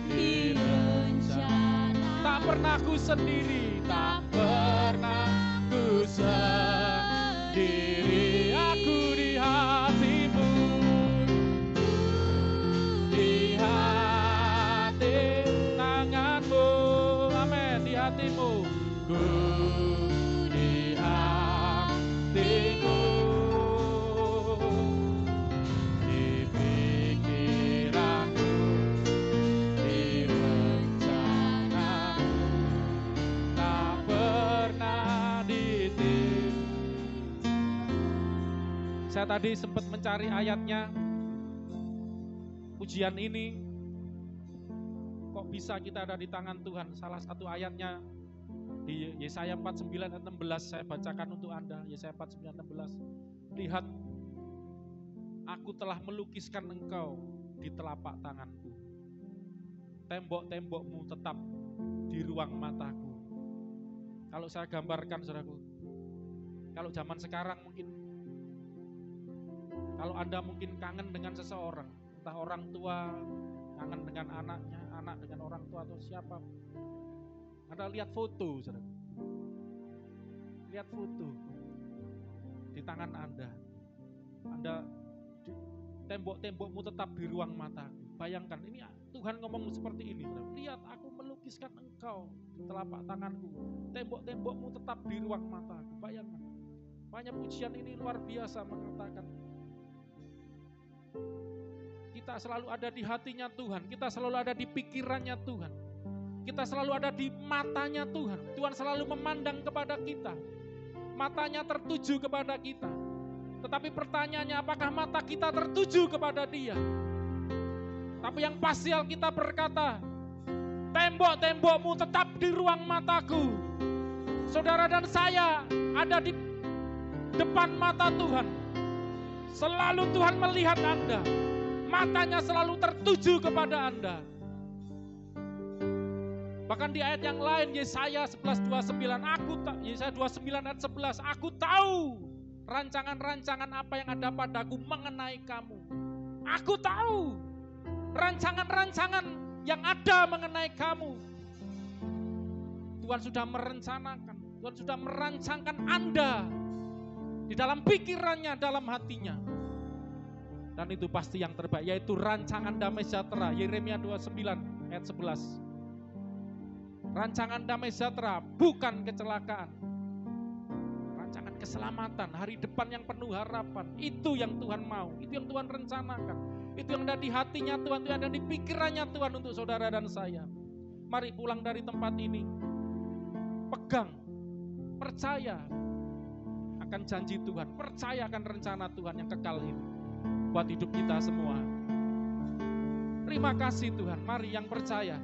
A: di
B: rencana,
A: tak pernah ku sendiri, tak pernah ku sendiri. Aku di hatimu, di hati tanganmu. Amin. Di hatimu, ku di hatimu, di pikiranmu, di rencanamu, tak pernah ditinggal. Saya tadi sempat mencari ayatnya pujian ini. Kok bisa kita ada di tangan Tuhan? Salah satu ayatnya di Yesaya 49 ayat 16, saya bacakan untuk Anda. Yesaya 49 ayat 16. Lihat, aku telah melukiskan engkau di telapak tanganku. Tembok-tembokmu tetap di ruang mataku. Kalau saya gambarkan, saudaraku, kalau zaman sekarang mungkin, kalau Anda mungkin kangen dengan seseorang, entah orang tua kangen dengan anaknya, anak dengan orang tua atau siapa, Anda lihat foto, saudara. Lihat foto di tangan Anda. Tembok-tembokmu tetap di ruang mataku. Bayangkan, ini Tuhan ngomong seperti ini, saudara. Lihat, aku melukiskan engkau di telapak tanganku. Tembok-tembokmu tetap di ruang mataku. Bayangkan. Banyak pujian ini luar biasa mengatakan, kita selalu ada di hatinya Tuhan, kita selalu ada di pikirannya Tuhan, kita selalu ada di matanya Tuhan. Tuhan selalu memandang kepada kita, matanya tertuju kepada kita. Tetapi pertanyaannya, apakah mata kita tertuju kepada Dia? Tapi yang pasti Alkitab berkata, tembok-tembokmu tetap di ruang mataku. Saudara dan saya ada di depan mata Tuhan. Selalu Tuhan melihat Anda. Matanya selalu tertuju kepada Anda. Bahkan di ayat yang lain, Yesaya 11:29, Yesaya 29 ayat 11, aku tahu rancangan-rancangan apa yang ada padaku mengenai kamu. Aku tahu rancangan-rancangan yang ada mengenai kamu. Tuhan sudah merencanakan, Tuhan sudah merancangkan Anda di dalam pikirannya, dalam hatinya. Dan itu pasti yang terbaik, yaitu rancangan damai sejahtera. Yeremia 29 ayat 11. Rancangan damai sejahtera, bukan kecelakaan. Rancangan keselamatan, hari depan yang penuh harapan. Itu yang Tuhan mau, itu yang Tuhan rencanakan. Itu yang ada di hatinya Tuhan, itu yang ada di pikirannya Tuhan untuk saudara dan saya. Mari pulang dari tempat ini, pegang, percaya akan janji Tuhan, percaya akan rencana Tuhan yang kekal ini buat hidup kita semua. Terima kasih Tuhan. Mari yang percaya,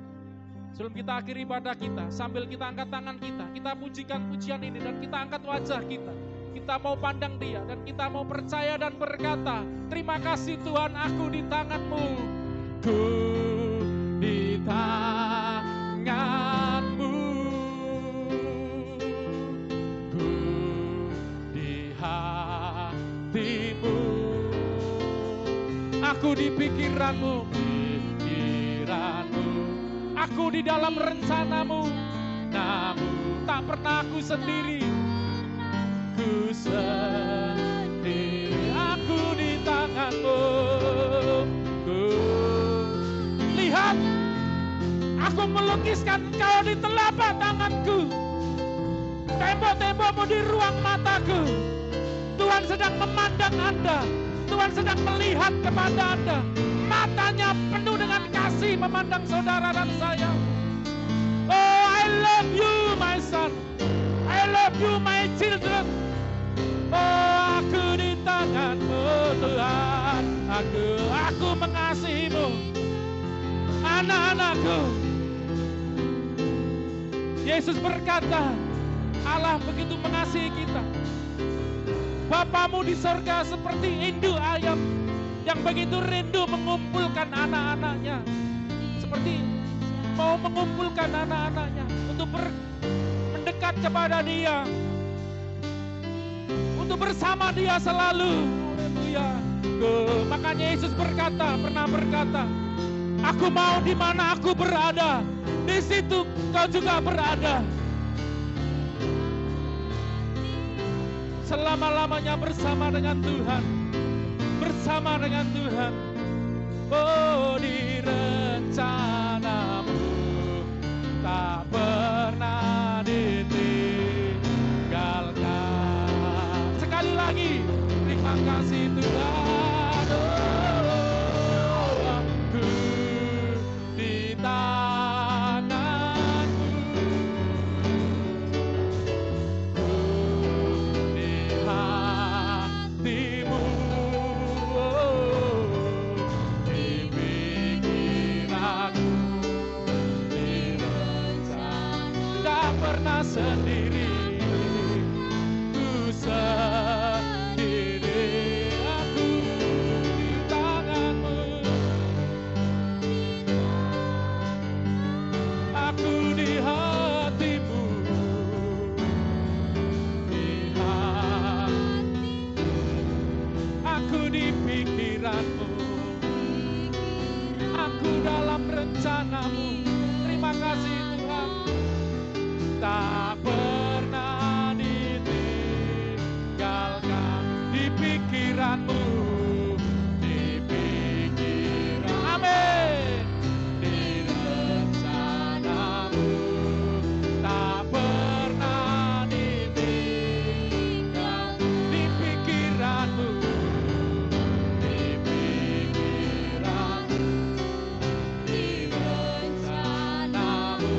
A: Sebelum kita akhiri ibadah kita, sambil kita angkat tangan kita pujikan pujian ini dan kita angkat wajah kita. Kita mau pandang Dia dan kita mau percaya dan berkata, terima kasih Tuhan, aku di tangan-Mu. Ku di tangan-Mu. Ku di hati-Mu. Aku di pikiran-Mu. Aku di dalam rencana-Mu, namun tak pernah aku sendiri. Ku sendiri, aku di tangan-Mu. Lihat, aku melukiskan Engkau di telapak tanganku. Tembok-tembokmu di ruang mataku. Tuhan sedang memandang Anda. Tuhan sedang melihat kepada Anda. Matanya penuh dengan kasih memandang saudara dan saya. Oh, I love you my son. I love you my children. Oh, aku di tangan-Mu Tuhan. Aku mengasihi-Mu. Anak-anakku. Yesus berkata, Allah begitu mengasihi kita. Bapamu di sorga seperti induk ayam yang begitu rindu mengumpulkan anak-anaknya. Seperti mau mengumpulkan anak-anaknya untuk mendekat kepada Dia, untuk bersama Dia selalu. Haleluya. Makanya Yesus pernah berkata, aku mau di mana aku berada, di situ kau juga berada. Selama-lamanya bersama dengan Tuhan. Bersama dengan Tuhan. Oh, di rencana-Mu tak pernah ditinggalkan. Sekali lagi, terima kasih Tuhan. Oh, aku di tangan-Mu. Di hati-Mu. Sendiri, ku sendiri, aku di tangan-Mu. Aku di hati-Mu, di hati, aku di pikiran-Mu, aku dalam rencana-Mu. Terima kasih Tuhan. Tak pernah ditinggalkan di pikiran-Mu, di pikiran, amin, di rencana-Mu, tak pernah ditinggalkan di pikiran-Mu, di pikiran, di rencana-Mu.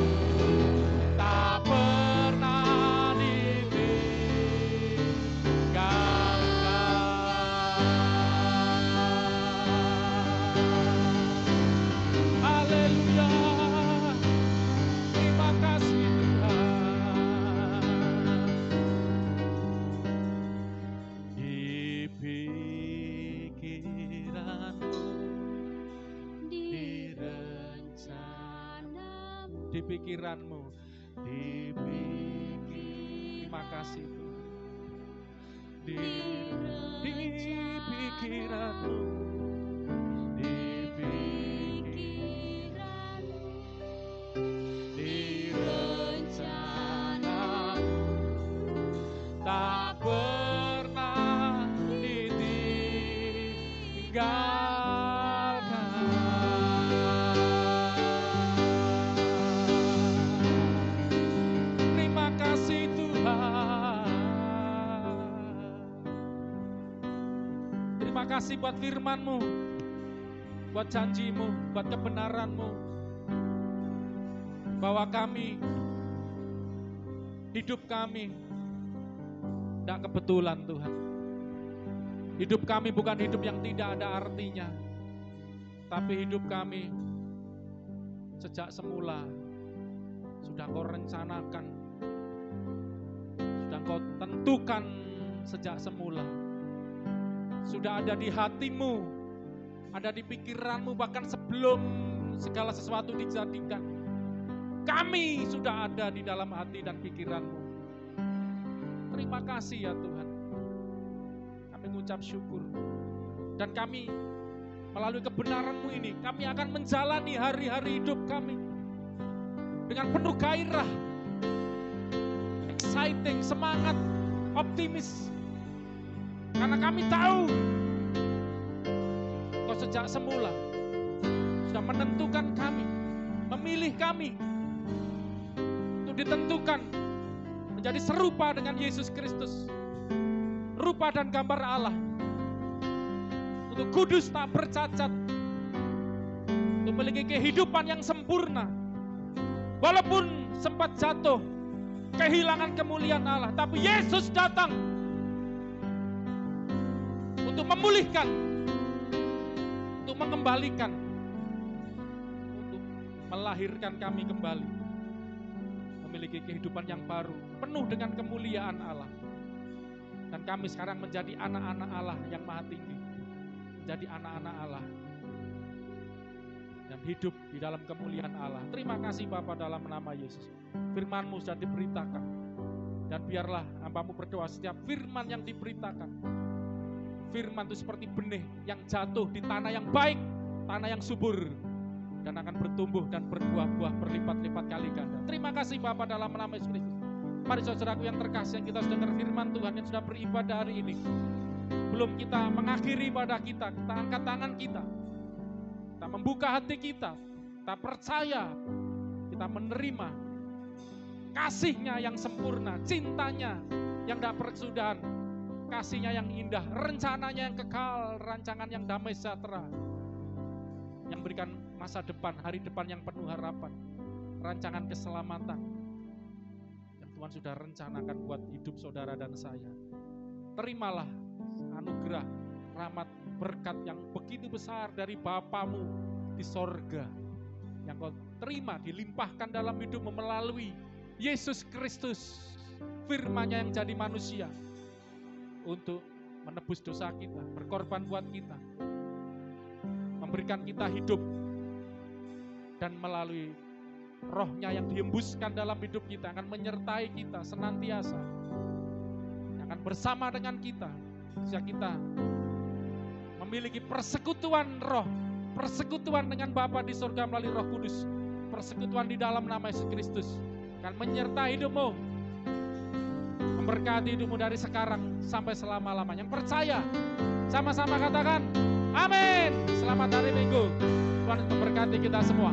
A: Di pikiran-Mu, terima kasih Tuhan. Di pikiran-Mu, di pikiran-Mu, di rencana-Mu, tak pernah ditinggalkan. Terima kasih buat firman-Mu, buat janji-Mu, buat kebenaran-Mu, bahwa kami, hidup kami tidak kebetulan Tuhan. Hidup kami bukan hidup yang tidak ada artinya, tapi hidup kami sejak semula sudah Engkau rencanakan, sudah Engkau tentukan sejak semula, sudah ada di hatimu, ada di pikiranmu, bahkan sebelum segala sesuatu dijadikan. Kami sudah ada di dalam hati dan pikiranmu. Terima kasih ya Tuhan. Kami mengucap syukur. Dan kami melalui kebenaran-Mu ini, kami akan menjalani hari-hari hidup kami dengan penuh gairah, exciting, semangat, optimis. Karena kami tahu Kau sejak semula sudah menentukan kami, memilih kami untuk ditentukan menjadi serupa dengan Yesus Kristus, rupa dan gambar Allah, untuk kudus tak bercacat, untuk memiliki kehidupan yang sempurna. Walaupun sempat jatuh, kehilangan kemuliaan Allah, tapi Yesus datang untuk memulihkan, untuk mengembalikan, untuk melahirkan kami kembali, memiliki kehidupan yang baru, penuh dengan kemuliaan Allah. Dan kami sekarang menjadi anak-anak Allah yang maha tinggi, menjadi anak-anak Allah yang hidup di dalam kemuliaan Allah. Terima kasih Bapa dalam nama Yesus. Firman-Mu sudah diberitakan, dan biarlah hamba-Mu berdoa setiap firman yang diberitakan, firman itu seperti benih yang jatuh di tanah yang baik, tanah yang subur, dan akan bertumbuh dan berbuah-buah berlipat-lipat kali ganda. Terima kasih Bapa dalam nama Yesus Kristus. Mari saudaraku yang terkasih, yang kita sudah dengar firman Tuhan, yang sudah beribadah hari ini, belum kita mengakhiri ibadah kita, kita angkat tangan kita membuka hati kita percaya, kita menerima kasih-Nya yang sempurna, cintanya yang tidak berkesudahan, kasih-Nya yang indah, rencananya yang kekal, rancangan yang damai sejahtera, yang berikan masa depan, hari depan yang penuh harapan, rancangan keselamatan yang Tuhan sudah rencanakan buat hidup saudara dan saya. Terimalah anugerah, rahmat, berkat yang begitu besar dari Bapa-Mu di sorga, yang Kau terima dilimpahkan dalam hidupmu melalui Yesus Kristus, firman-Nya yang jadi manusia untuk menebus dosa kita, berkorban buat kita, memberikan kita hidup, dan melalui Roh-Nya yang dihembuskan dalam hidup kita akan menyertai kita senantiasa, yang akan bersama dengan kita sehingga kita memiliki persekutuan roh, persekutuan dengan Bapa di surga melalui Roh Kudus, persekutuan di dalam nama Yesus Kristus akan menyertai hidupmu, memberkati hidupmu dari sekarang sampai selama-lamanya. Yang percaya, sama-sama katakan amin. Selamat hari Minggu, Tuhan memberkati kita semua.